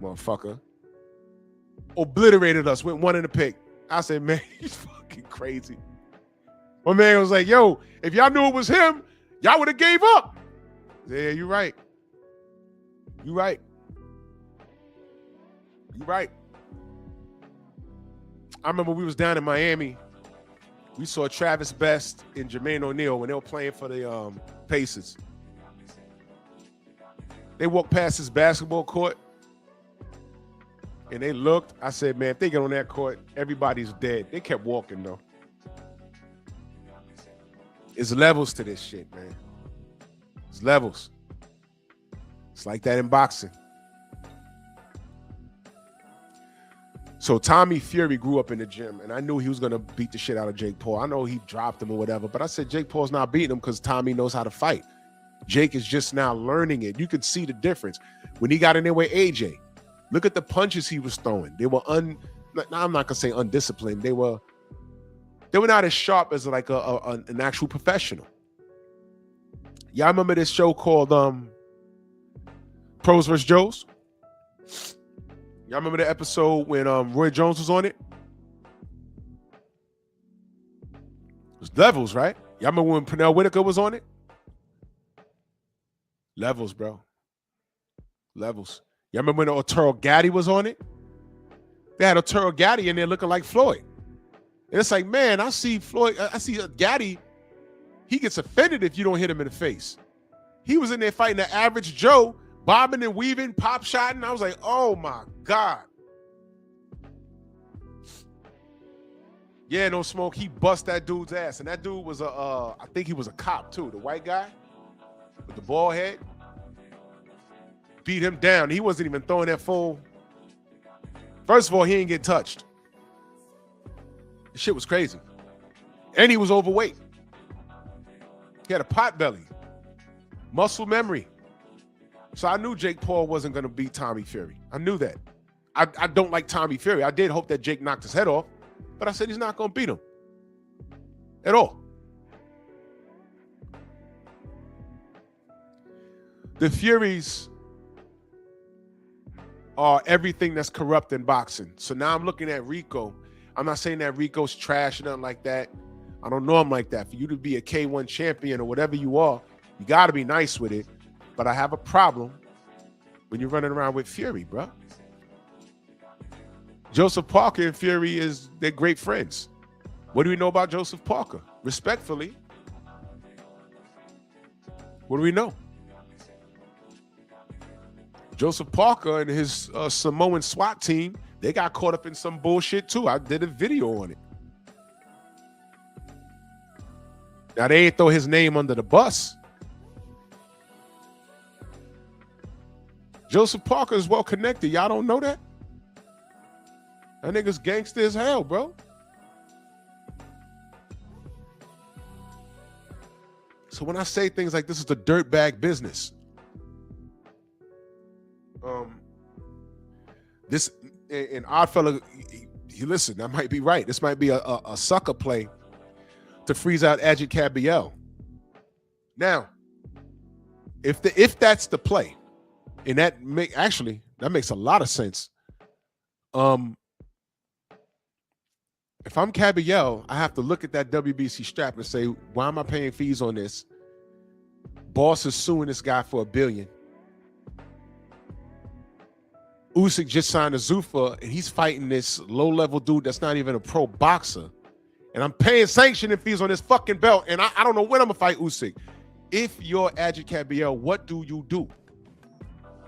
Motherfucker. Obliterated us. Went 1 in the pick. I said, man, he's fucking crazy. My man was like, yo, if y'all knew it was him, y'all would have gave up. Yeah, you're right. You're right. You're right. I remember we was down in Miami. We saw Travis Best and Jermaine O'Neal when they were playing for the Pacers. They walked past this basketball court and they looked. I said, man, if they get on that court, everybody's dead. They kept walking, though. It's levels to this shit, man. It's levels. It's like that in boxing. So Tommy Fury grew up in the gym, and I knew he was going to beat the shit out of Jake Paul. I know he dropped him or whatever, but I said Jake Paul's not beating him because Tommy knows how to fight. Jake is just now learning it. You could see the difference. When he got in there with AJ, look at the punches he was throwing. They were I'm not going to say undisciplined. They were not as sharp as like an actual professional. Y'all remember this show called Pros vs. Joes? Y'all remember the episode when Roy Jones was on it? It was levels, right? Y'all remember when Pernell Whitaker was on it? Levels, bro. Levels. Y'all remember when Arturo Gatti was on it? They had Arturo Gatti in there looking like Floyd. And it's like, man, I see Floyd, I see Gatti, he gets offended if you don't hit him in the face. He was in there fighting the average Joe, bobbing and weaving, pop shotting. I was like, oh my God. Yeah, no smoke. He bust that dude's ass. And that dude was I think he was a cop too, the white guy with the bald head. Beat him down. He wasn't even throwing that full. First of all, he didn't get touched. The shit was crazy. And he was overweight. He had a pot belly. Muscle memory. So I knew Jake Paul wasn't going to beat Tommy Fury. I knew that. I don't like Tommy Fury. I did hope that Jake knocked his head off, but I said he's not going to beat him at all. The Furies are everything that's corrupt in boxing. So now I'm looking at Rico. I'm not saying that Rico's trash or nothing like that. I don't know him like that. For you to be a K1 champion or whatever you are, you got to be nice with it. But I have a problem when you're running around with Fury, bro. Joseph Parker and Fury they're great friends. What do we know about Joseph Parker? Respectfully, what do we know? Joseph Parker and his Samoan SWAT team, they got caught up in some bullshit too. I did a video on it. Now, they ain't throw his name under the bus. Joseph Parker is well connected. Y'all don't know that? That nigga's gangster as hell, bro. So when I say things like this is the dirtbag business, this and Oddfella, you listen, that might be right. This might be a sucker play to freeze out Ajit Cabiel. Now, if that's the play, and that makes a lot of sense. If I'm Cabiel, I have to look at that WBC strap and say, why am I paying fees on this? Boss is suing this guy for $1 billion. Usyk just signed a Zuffa, and he's fighting this low-level dude that's not even a pro boxer. And I'm paying sanctioning fees on this fucking belt, and I don't know when I'm going to fight Usyk. If you're Ajit Cabiel, what do you do?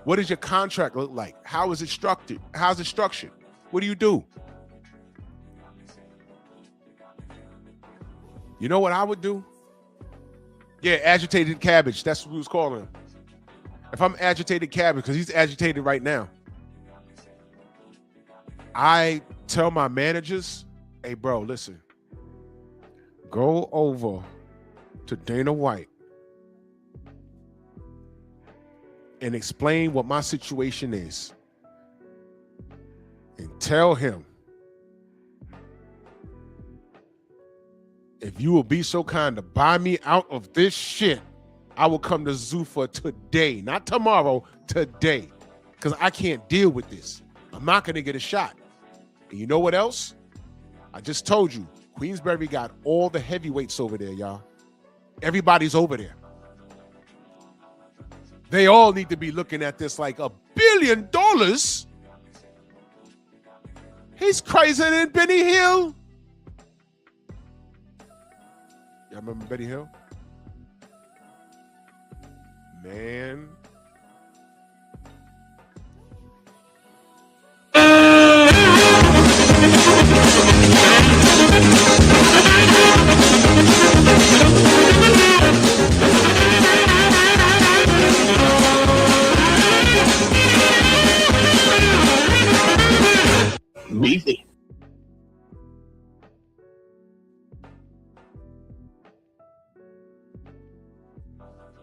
What does your contract look like? How is it structured? How's it structured? What do you do? You know what I would do? Yeah, agitated cabbage. That's what we was calling him. If I'm agitated cabbage, because he's agitated right now, I tell my managers, hey, bro, listen. Go over to Dana White and explain what my situation is. And tell him, if you will be so kind to buy me out of this shit, I will come to Zuffa today, not tomorrow, today. Because I can't deal with this. I'm not going to get a shot. And you know what else? I just told you, Queensberry got all the heavyweights over there, y'all. Everybody's over there. They all need to be looking at this like $1 billion. He's crazier than Benny Hill. Y'all remember Benny Hill? Man. Beefy.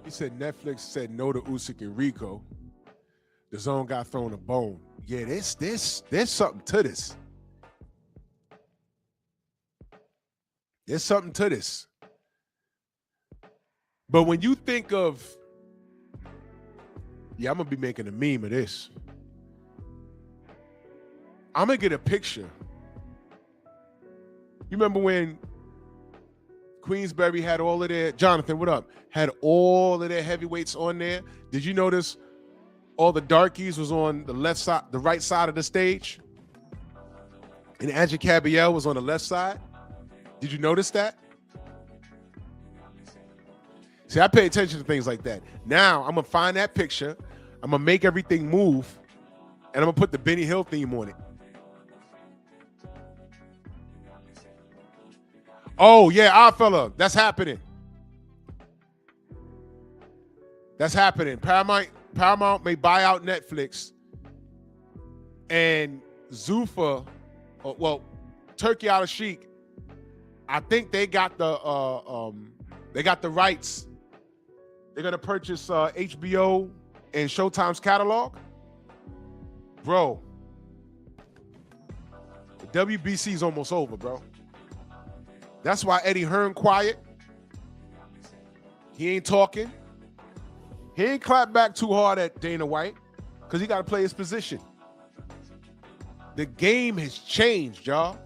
He said Netflix said no to Usyk and Rico. The Zone got thrown a bone. Yeah, there's something to this. There's something to this. But when you think of, yeah, I'm gonna be making a meme of this. I'm gonna get a picture. You remember when Queensberry had all of their, Jonathan, what up? Had all of their heavyweights on there. Did you notice all the darkies was on the left side, the right side of the stage? And Andrew Cabiel was on the left side? Did you notice that? See, I pay attention to things like that. Now, I'm gonna find that picture. I'm gonna make everything move, and I'm gonna put the Benny Hill theme on it. Oh, yeah, our fella, that's happening. That's happening. Paramount may buy out Netflix, and Zuffa, well, Turkey Al Sheikh, I think they got the rights. They're gonna purchase HBO and Showtime's catalog. Bro, the WBC is almost over, bro. That's why Eddie Hearn quiet. He ain't talking. He ain't clapped back too hard at Dana White because he got to play his position. The game has changed, y'all.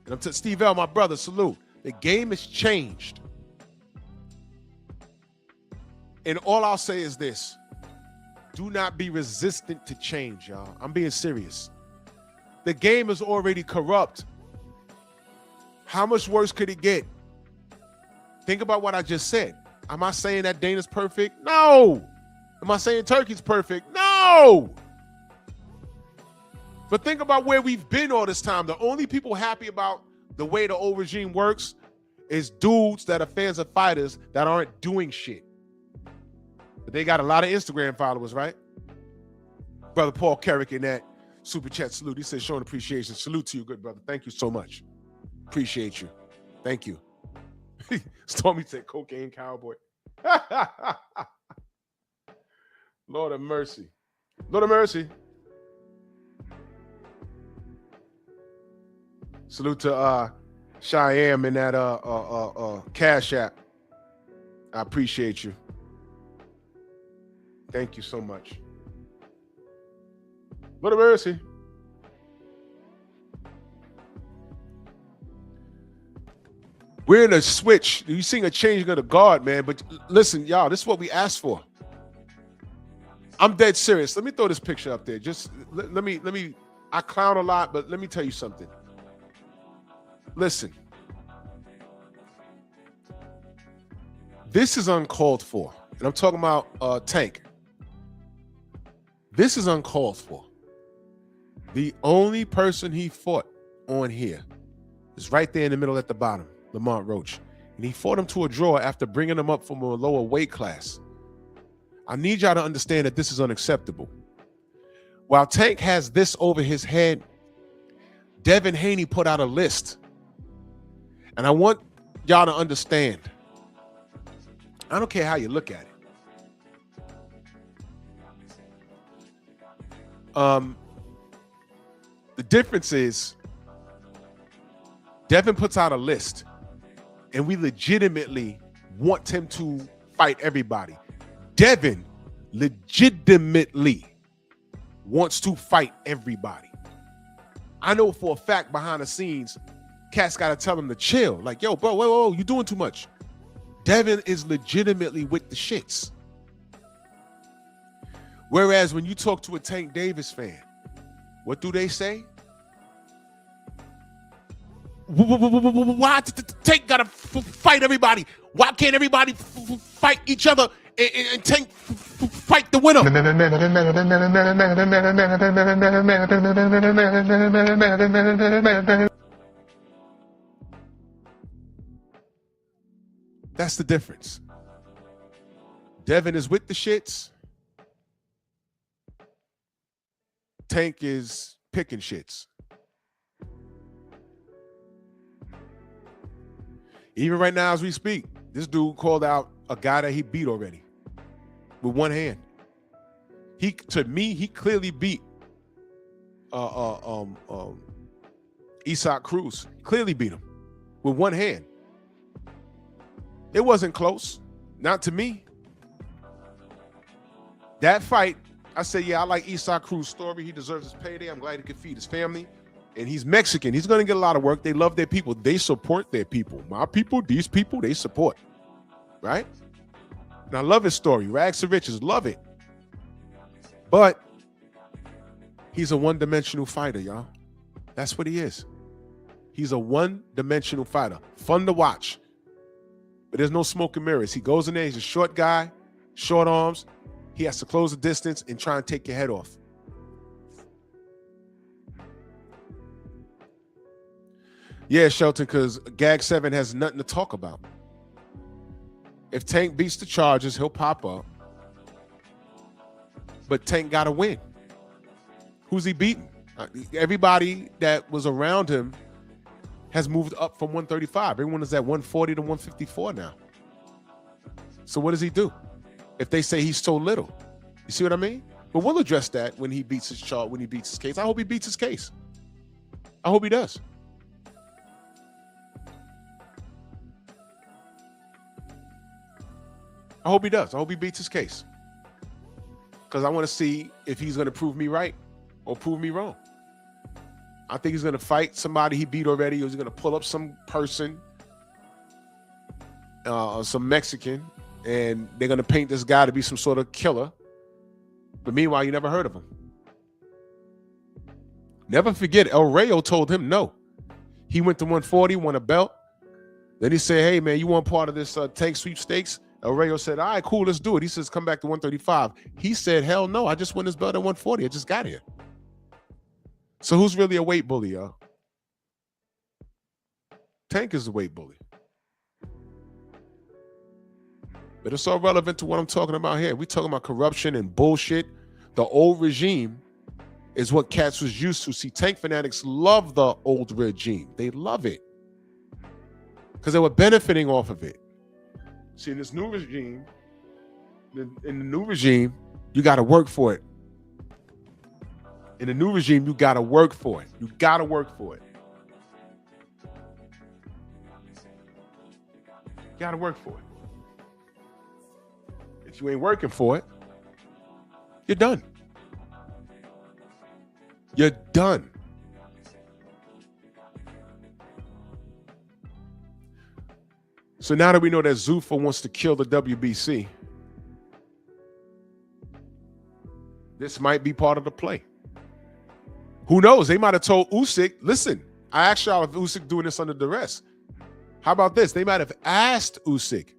And I'm to Steve L, my brother, salute. The game has changed. And all I'll say is this. Do not be resistant to change, y'all. I'm being serious. The game is already corrupt. How much worse could it get? Think about what I just said. Am I saying that Dana's perfect? No. Am I saying Turkey's perfect? No. But think about where we've been all this time. The only people happy about the way the old regime works is dudes that are fans of fighters that aren't doing shit. But they got a lot of Instagram followers, right? Brother Paul Carrick in that super chat salute. He says, showing appreciation. Salute to you, good brother. Thank you so much. Appreciate you. Thank you. Stormy said, cocaine cowboy. Lord of mercy. Lord of mercy. Salute to Cheyenne in that Cash App. I appreciate you. Thank you so much. Lord of mercy. We're in a switch. You're seeing a changing of the guard, man. But listen, y'all, this is what we asked for. I'm dead serious. Let me throw this picture up there. Just let me. I clown a lot, but let me tell you something. Listen. This is uncalled for. And I'm talking about Tank. This is uncalled for. The only person he fought on here is right there in the middle at the bottom. Lamont Roach, and he fought him to a draw after bringing him up from a lower weight class. I need y'all to understand that this is unacceptable. While Tank has this over his head, Devin Haney put out a list, and I want y'all to understand. I don't care how you look at it. The difference is Devin puts out a list, and we legitimately want him to fight everybody. Devin legitimately wants to fight everybody. I know for a fact behind the scenes, cats got to tell him to chill. Like, yo, bro, whoa, you doing too much. Devin is legitimately with the shits. Whereas when you talk to a Tank Davis fan, what do they say? Why Tank gotta fight everybody? Why can't everybody fight each other and Tank fight the winner? That's the difference. Devin is with the shits. Tank is picking shits. Even right now as we speak, this dude called out a guy that he beat already with one hand. To me, he clearly beat Usyk Cruz. Clearly beat him with one hand. It wasn't close. Not to me. That fight, I say, yeah, I like Usyk Cruz's story. He deserves his payday. I'm glad he could feed his family. And he's Mexican. He's going to get a lot of work. They love their people. They support their people. My people, these people, they support. Right? And I love his story. Rags to riches. Love it. But he's a one-dimensional fighter, y'all. That's what he is. He's a one-dimensional fighter. Fun to watch. But there's no smoke and mirrors. He goes in there. He's a short guy, short arms. He has to close the distance and try and take your head off. Yeah, Shelton, because Gag 7 has nothing to talk about. If Tank beats the Chargers, he'll pop up. But Tank got to win. Who's he beating? Everybody that was around him has moved up from 135. Everyone is at 140 to 154 now. So what does he do if they say he's so little? You see what I mean? But we'll address that when he beats his chart, when he beats his case. I hope he beats his case. I hope he does. I hope he does. I hope he beats his case. Because I want to see if he's going to prove me right or prove me wrong. I think he's going to fight somebody he beat already, or he's going to pull up some person, some Mexican, and they're going to paint this guy to be some sort of killer. But meanwhile, you never heard of him. Never forget, El Rayo told him no. He went to 140, won a belt. Then he said, hey, man, you want part of this Tank sweepstakes? El Rayo said, all right, cool, let's do it. He says, come back to 135. He said, hell no, I just won this belt at 140. I just got here. So who's really a weight bully, y'all? Tank is the weight bully. But it's all relevant to what I'm talking about here. We're talking about corruption and bullshit. The old regime is what cats was used to. See, Tank fanatics love the old regime. They love it because they were benefiting off of it. See, in this new regime, in the new regime, you got to work for it. In the new regime, you got to work for it. You got to work for it. You got to work for it. If you ain't working for it, you're done. You're done. So now that we know that Zuffa wants to kill the WBC, this might be part of the play. Who knows? They might have told Usyk, listen, I asked y'all if Usyk doing this under duress. How about this? They might have asked Usyk,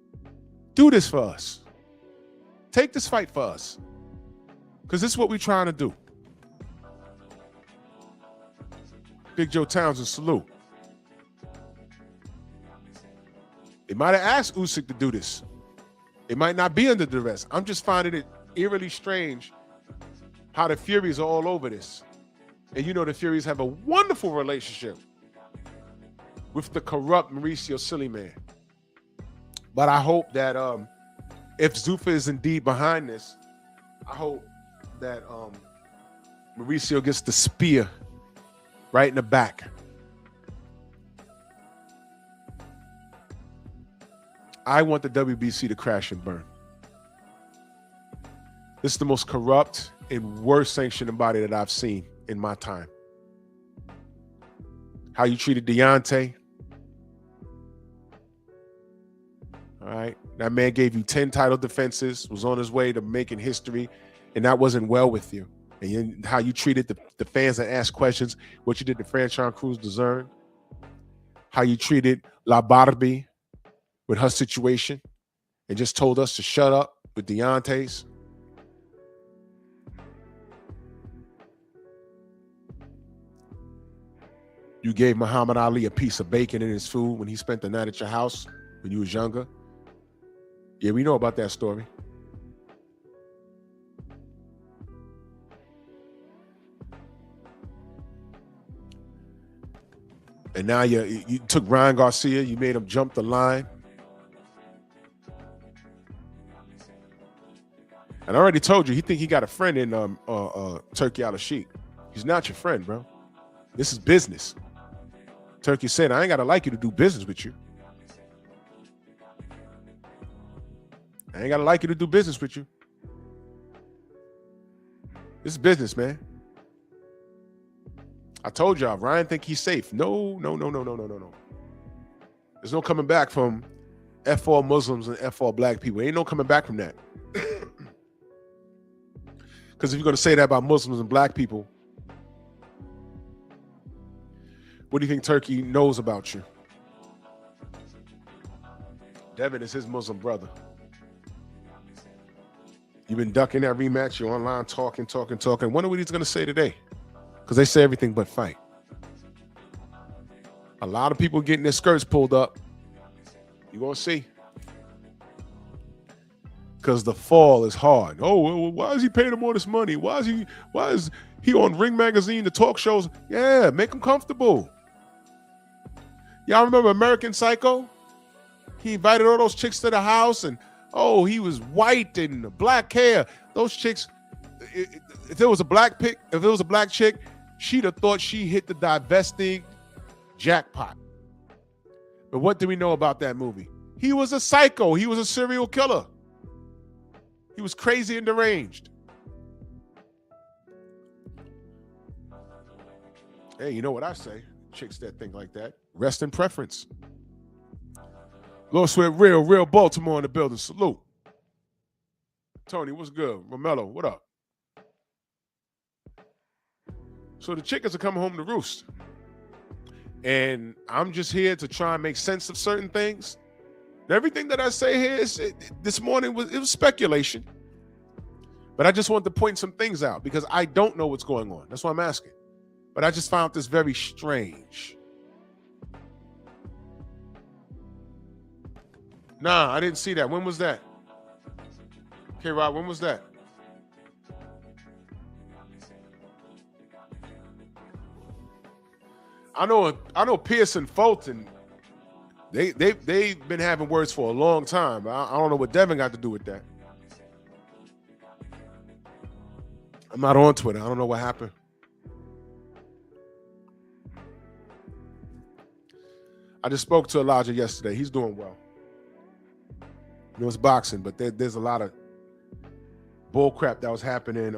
do this for us. Take this fight for us. Because this is what we're trying to do. Big Joe Townsend, salute. They might have asked Usyk to do this. It might not be under duress. I'm just finding it eerily strange how the Furies are all over this. And you know the Furies have a wonderful relationship with the corrupt Mauricio Sillyman. But I hope that if Zuffa is indeed behind this, I hope that Mauricio gets the spear right in the back. I want the WBC to crash and burn. This is the most corrupt and worst sanctioning body that I've seen in my time. How you treated Deontay. All right. That man gave you 10 title defenses, was on his way to making history. and that wasn't well with you, and how you treated the fans that asked questions, what you did to Franchon Cruz DeZern, how you treated La Barbie with her situation, and just told us to shut up with Deontay's. You gave Muhammad Ali a piece of bacon in his food when he spent the night at your house when you was younger. Yeah, we know about that story. And now you took Ryan Garcia, you made him jump the line. And I already told you, he think he got a friend in Turkey Al-Sheikh. He's not your friend, bro. This is business. Turkey said, I ain't got to like you to do business with you. I ain't got to like you to do business with you. This is business, man. I told y'all, Ryan think he's safe. No. There's no coming back from F4 Muslims and F4 black people. Ain't no coming back from that. Because if you're going to say that about Muslims and black people, what do you think Turkey knows about you? Devin is his Muslim brother. You've been ducking that rematch. You're online talking. Wonder what he's going to say today. Because they say everything but fight. A lot of people getting their skirts pulled up. You're going to see. Because the fall is hard. Oh, why is he paying him all this money? Why is he on Ring Magazine, the talk shows? Yeah, make him comfortable. Y'all remember American Psycho? He invited all those chicks to the house, and he was white and black hair. Those chicks, if there was a black chick, she'd have thought she hit the divesting jackpot. But what do we know about that movie? He was a psycho. He was a serial killer. He was crazy and deranged. Hey, you know what I say? Chicks that think like that. Rest in preference. Lord Sweat, real Baltimore in the building. Salute. Tony, what's good? Romello, what up? So the chickens are coming home to roost. And I'm just here to try and make sense of certain things. Everything that I say here this morning was speculation. But I just want to point some things out because I don't know what's going on. That's why I'm asking. But I just found this very strange. Nah, I didn't see that. When was that? Okay, Rob, when was that? I know Pierce and Fulton. They've been having words for a long time. I don't know what Devin got to do with that. I'm not on Twitter. I don't know what happened. I just spoke to Elijah yesterday. He's doing well. You know, it's boxing, but there's a lot of bull crap that was happening.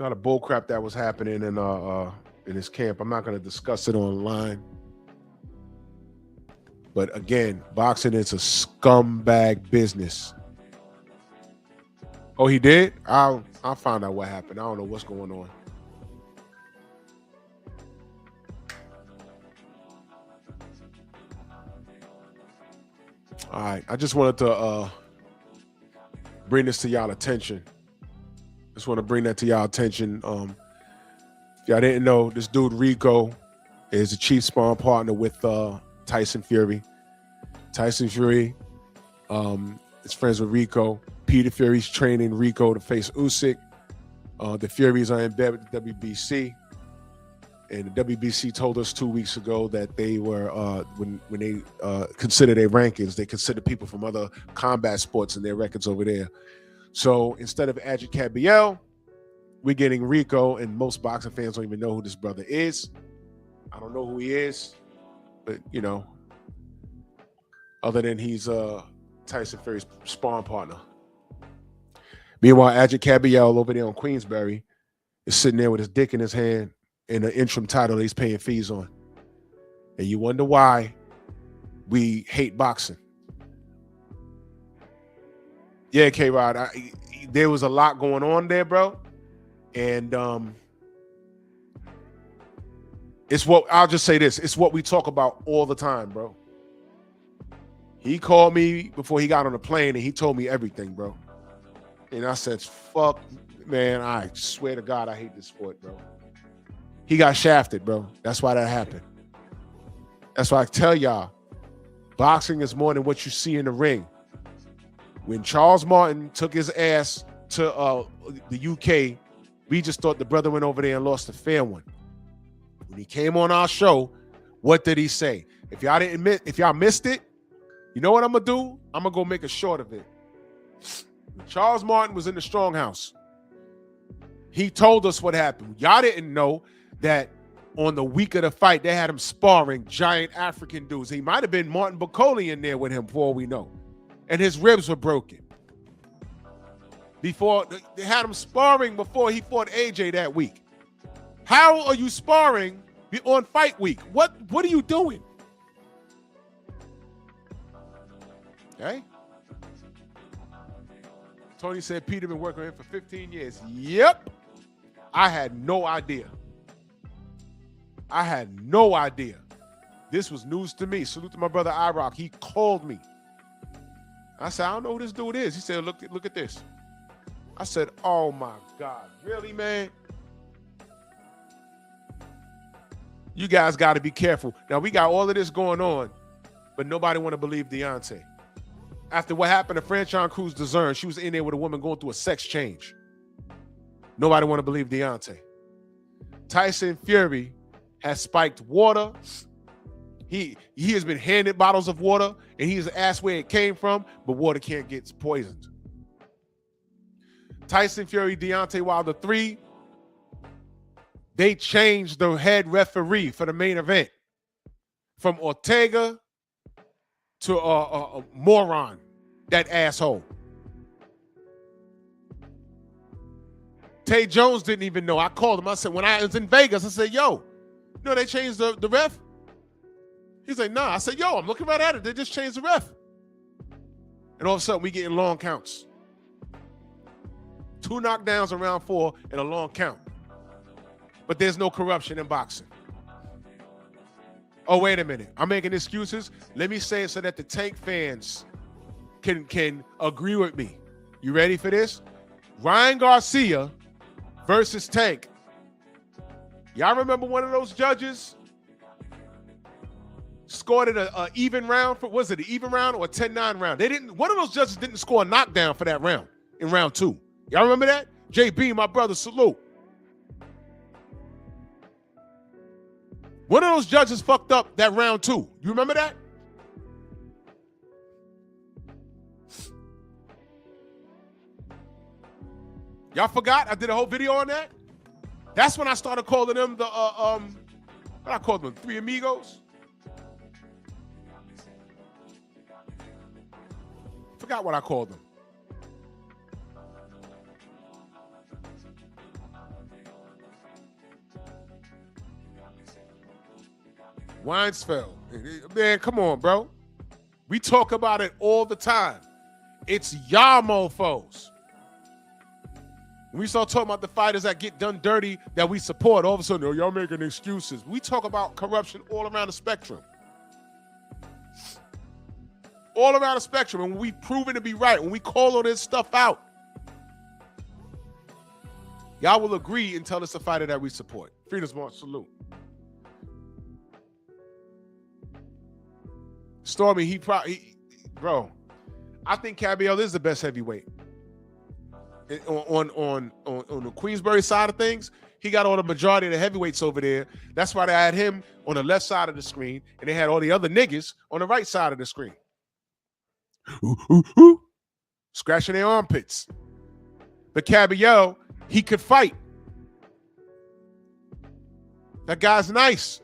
Not a bull crap that was happening in his camp. I'm not going to discuss it online. But again, boxing is a scumbag business. Oh, he did? I'll find out what happened. I don't know what's going on. All right, I just wanted to bring this to y'all attention. Just want to bring that to y'all attention. If y'all didn't know, this dude Rico is the chief sparring partner with Tyson Fury. Tyson Fury is friends with Rico. Peter Fury's training Rico to face Usyk. The Furies are in bed with the WBC. And the WBC told us 2 weeks ago that they were, when they consider their rankings, they consider people from other combat sports in their records over there. So instead of Adjit Kabiel, we're getting Rico, and most boxing fans don't even know who this brother is. I don't know who he is, but, you know, other than he's Tyson Fury's sparring partner. Meanwhile, Adjit Kabiel over there on Queensberry is sitting there with his dick in his hand in an interim title that he's paying fees on. And you wonder why we hate boxing. Yeah, K-Rod, there was a lot going on there, bro. And it's what I'll just say this. It's what we talk about all the time, bro. He called me before he got on the plane and he told me everything, bro. And I said, fuck, man, I swear to God, I hate this sport, bro. He got shafted, bro. That's why that happened. That's why I tell y'all, boxing is more than what you see in the ring. When Charles Martin took his ass to the UK, we just thought the brother went over there and lost a fair one. When he came on our show, what did he say? If y'all missed it, you know what I'm gonna do? I'm gonna go make a short of it. When Charles Martin was in the Strong House, he told us what happened. Y'all didn't know that on the week of the fight, they had him sparring giant African dudes. He might have been Martin Bacoli in there with him, for all we know. And his ribs were broken. Before they had him sparring before he fought AJ that week. How are you sparring on fight week? What are you doing? Okay. Tony said Peter been working with him for 15 years. Yep. I had no idea. This was news to me. Salute to my brother iRock. He called me. I said, I don't know who this dude is. He said, look at this. I said, oh my God. Really, man? You guys got to be careful. Now, we got all of this going on, but nobody want to believe Deontay. After what happened to Franchon Cruz DeZern, she was in there with a woman going through a sex change. Nobody want to believe Deontay. Tyson Fury has spiked water. He has been handed bottles of water, and he's asked where it came from, but water can't get poisoned. Tyson Fury, Deontay Wilder 3, they changed the head referee for the main event from Ortega to a moron, that asshole. Tay Jones didn't even know. I called him. I said, when I was in Vegas, I said, yo, you know they changed the ref? He's like, nah. I said, yo, I'm looking right at it. They just changed the ref. And all of a sudden, we getting long counts. 2 knockdowns in round 4 and a long count. But there's no corruption in boxing. Oh, wait a minute. I'm making excuses. Let me say it so that the Tank fans can agree with me. You ready for this? Ryan Garcia versus Tank. Y'all remember one of those judges scored it a even round? Was it an even round or a 10-9 round? One of those judges didn't score a knockdown for that round in round 2. Y'all remember that? JB, my brother, salute. One of those judges fucked up that round 2. You remember that? Y'all forgot? I did a whole video on that. That's when I started calling them the what I called them, 3 amigos. Forgot what I called them. Weinsfeld. Man, come on, bro. We talk about it all the time. It's y'all mofos. When we start talking about the fighters that get done dirty that we support, all of a sudden, oh, y'all making excuses. We talk about corruption all around the spectrum. All around the spectrum. And we've proven to be right. When we call all this stuff out, y'all will agree and tell us a fighter that we support. Freedom's March, salute. Stormy, bro, I think Cabiel is the best heavyweight. On the Queensberry side of things, he got all the majority of the heavyweights over there. That's why they had him on the left side of the screen, and they had all the other niggas on the right side of the screen. Scratching their armpits. But Cabiel, he could fight. That guy's nice.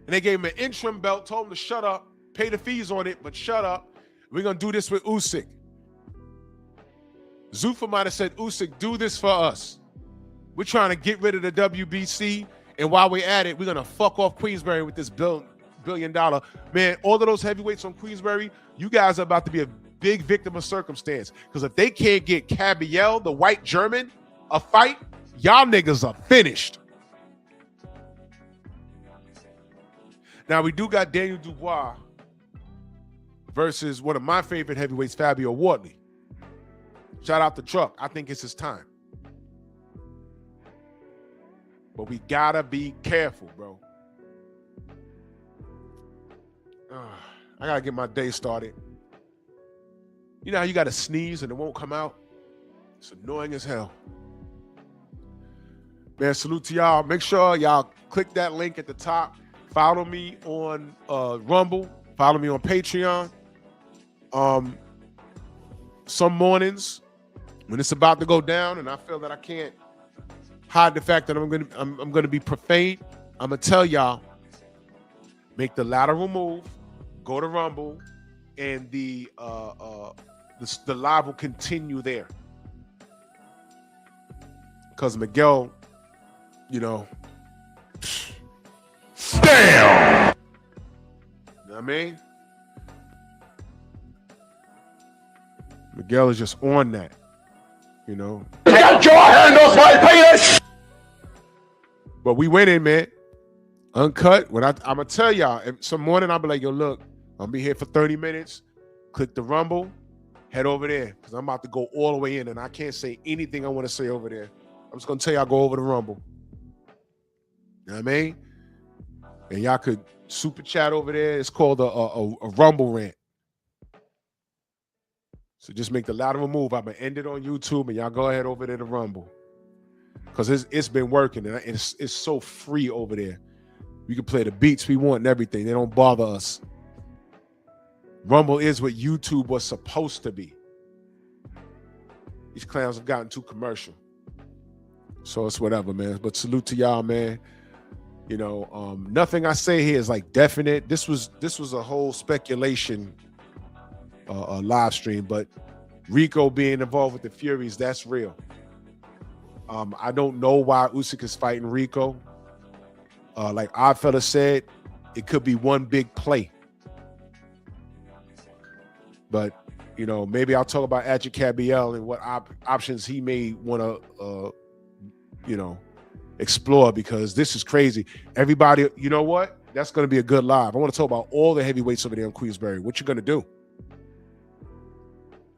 And they gave him an interim belt, told him to shut up, pay the fees on it, but shut up. We're going to do this with Usyk. Zuffa might have said, Usyk, do this for us. We're trying to get rid of the WBC, and while we're at it, we're going to fuck off Queensberry with this billion. Man, all of those heavyweights on Queensberry, you guys are about to be a big victim of circumstance. Because if they can't get Cabiel, the white German, a fight, y'all niggas are finished. Now, we do got Daniel Dubois versus one of my favorite heavyweights, Fabio Wardley. Shout out to Truck. I think it's his time. But we gotta be careful, bro. I gotta get my day started. You know how you gotta sneeze and it won't come out? It's annoying as hell. Man, salute to y'all. Make sure y'all click that link at the top. Follow me on Rumble. Follow me on Patreon. Some mornings when it's about to go down and I feel that I can't hide the fact that I'm gonna be profane, I'm gonna tell y'all, make the lateral move, go to Rumble, and the live will continue there. Because Miguel, you know, damn. You know what I mean? Miguel is just on that, you know. Get your hand off my penis! But we went in, man. Uncut. When I'm gonna tell y'all, some morning I'll be like, yo, look, I'll be here for 30 minutes. Click the Rumble, head over there. Because I'm about to go all the way in and I can't say anything I want to say over there. I'm just gonna tell y'all go over the Rumble. You know what I mean? And y'all could super chat over there. It's called a Rumble rant. So just make the lateral move. I'm gonna end it on YouTube and y'all go ahead over there to Rumble. Because it's been working and it's so free over there. We can play the beats we want and everything. They don't bother us. Rumble is what YouTube was supposed to be. These clowns have gotten too commercial. So it's whatever, man. But salute to y'all, man. You know, nothing I say here is like definite. This was a whole speculation live stream, but Rico being involved with the Furies, that's real. I don't know why Usyk is fighting Rico. Like Oddfella said, it could be one big play. But, you know, maybe I'll talk about Adrian Cabiel and what options he may want to, you know, explore, because this is crazy. Everybody, you know what? That's going to be a good live. I want to talk about all the heavyweights over there in Queensberry. What you going to do?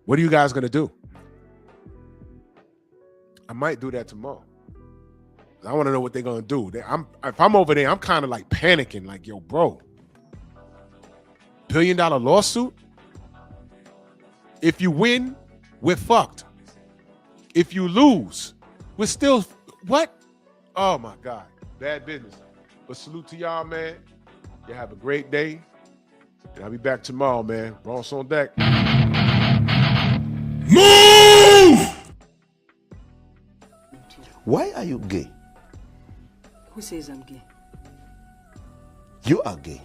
What are you guys going to do? I might do that tomorrow. I want to know what they're going to do. If I'm over there, I'm kind of like panicking, like, yo, bro, $1 billion lawsuit? If you win, we're fucked. If you lose, we're still, what? Oh my God, bad business. But salute to y'all, man. You have a great day. And I'll be back tomorrow, man. Bronx on deck. Move! Why are you gay? Who says I'm gay? You are gay.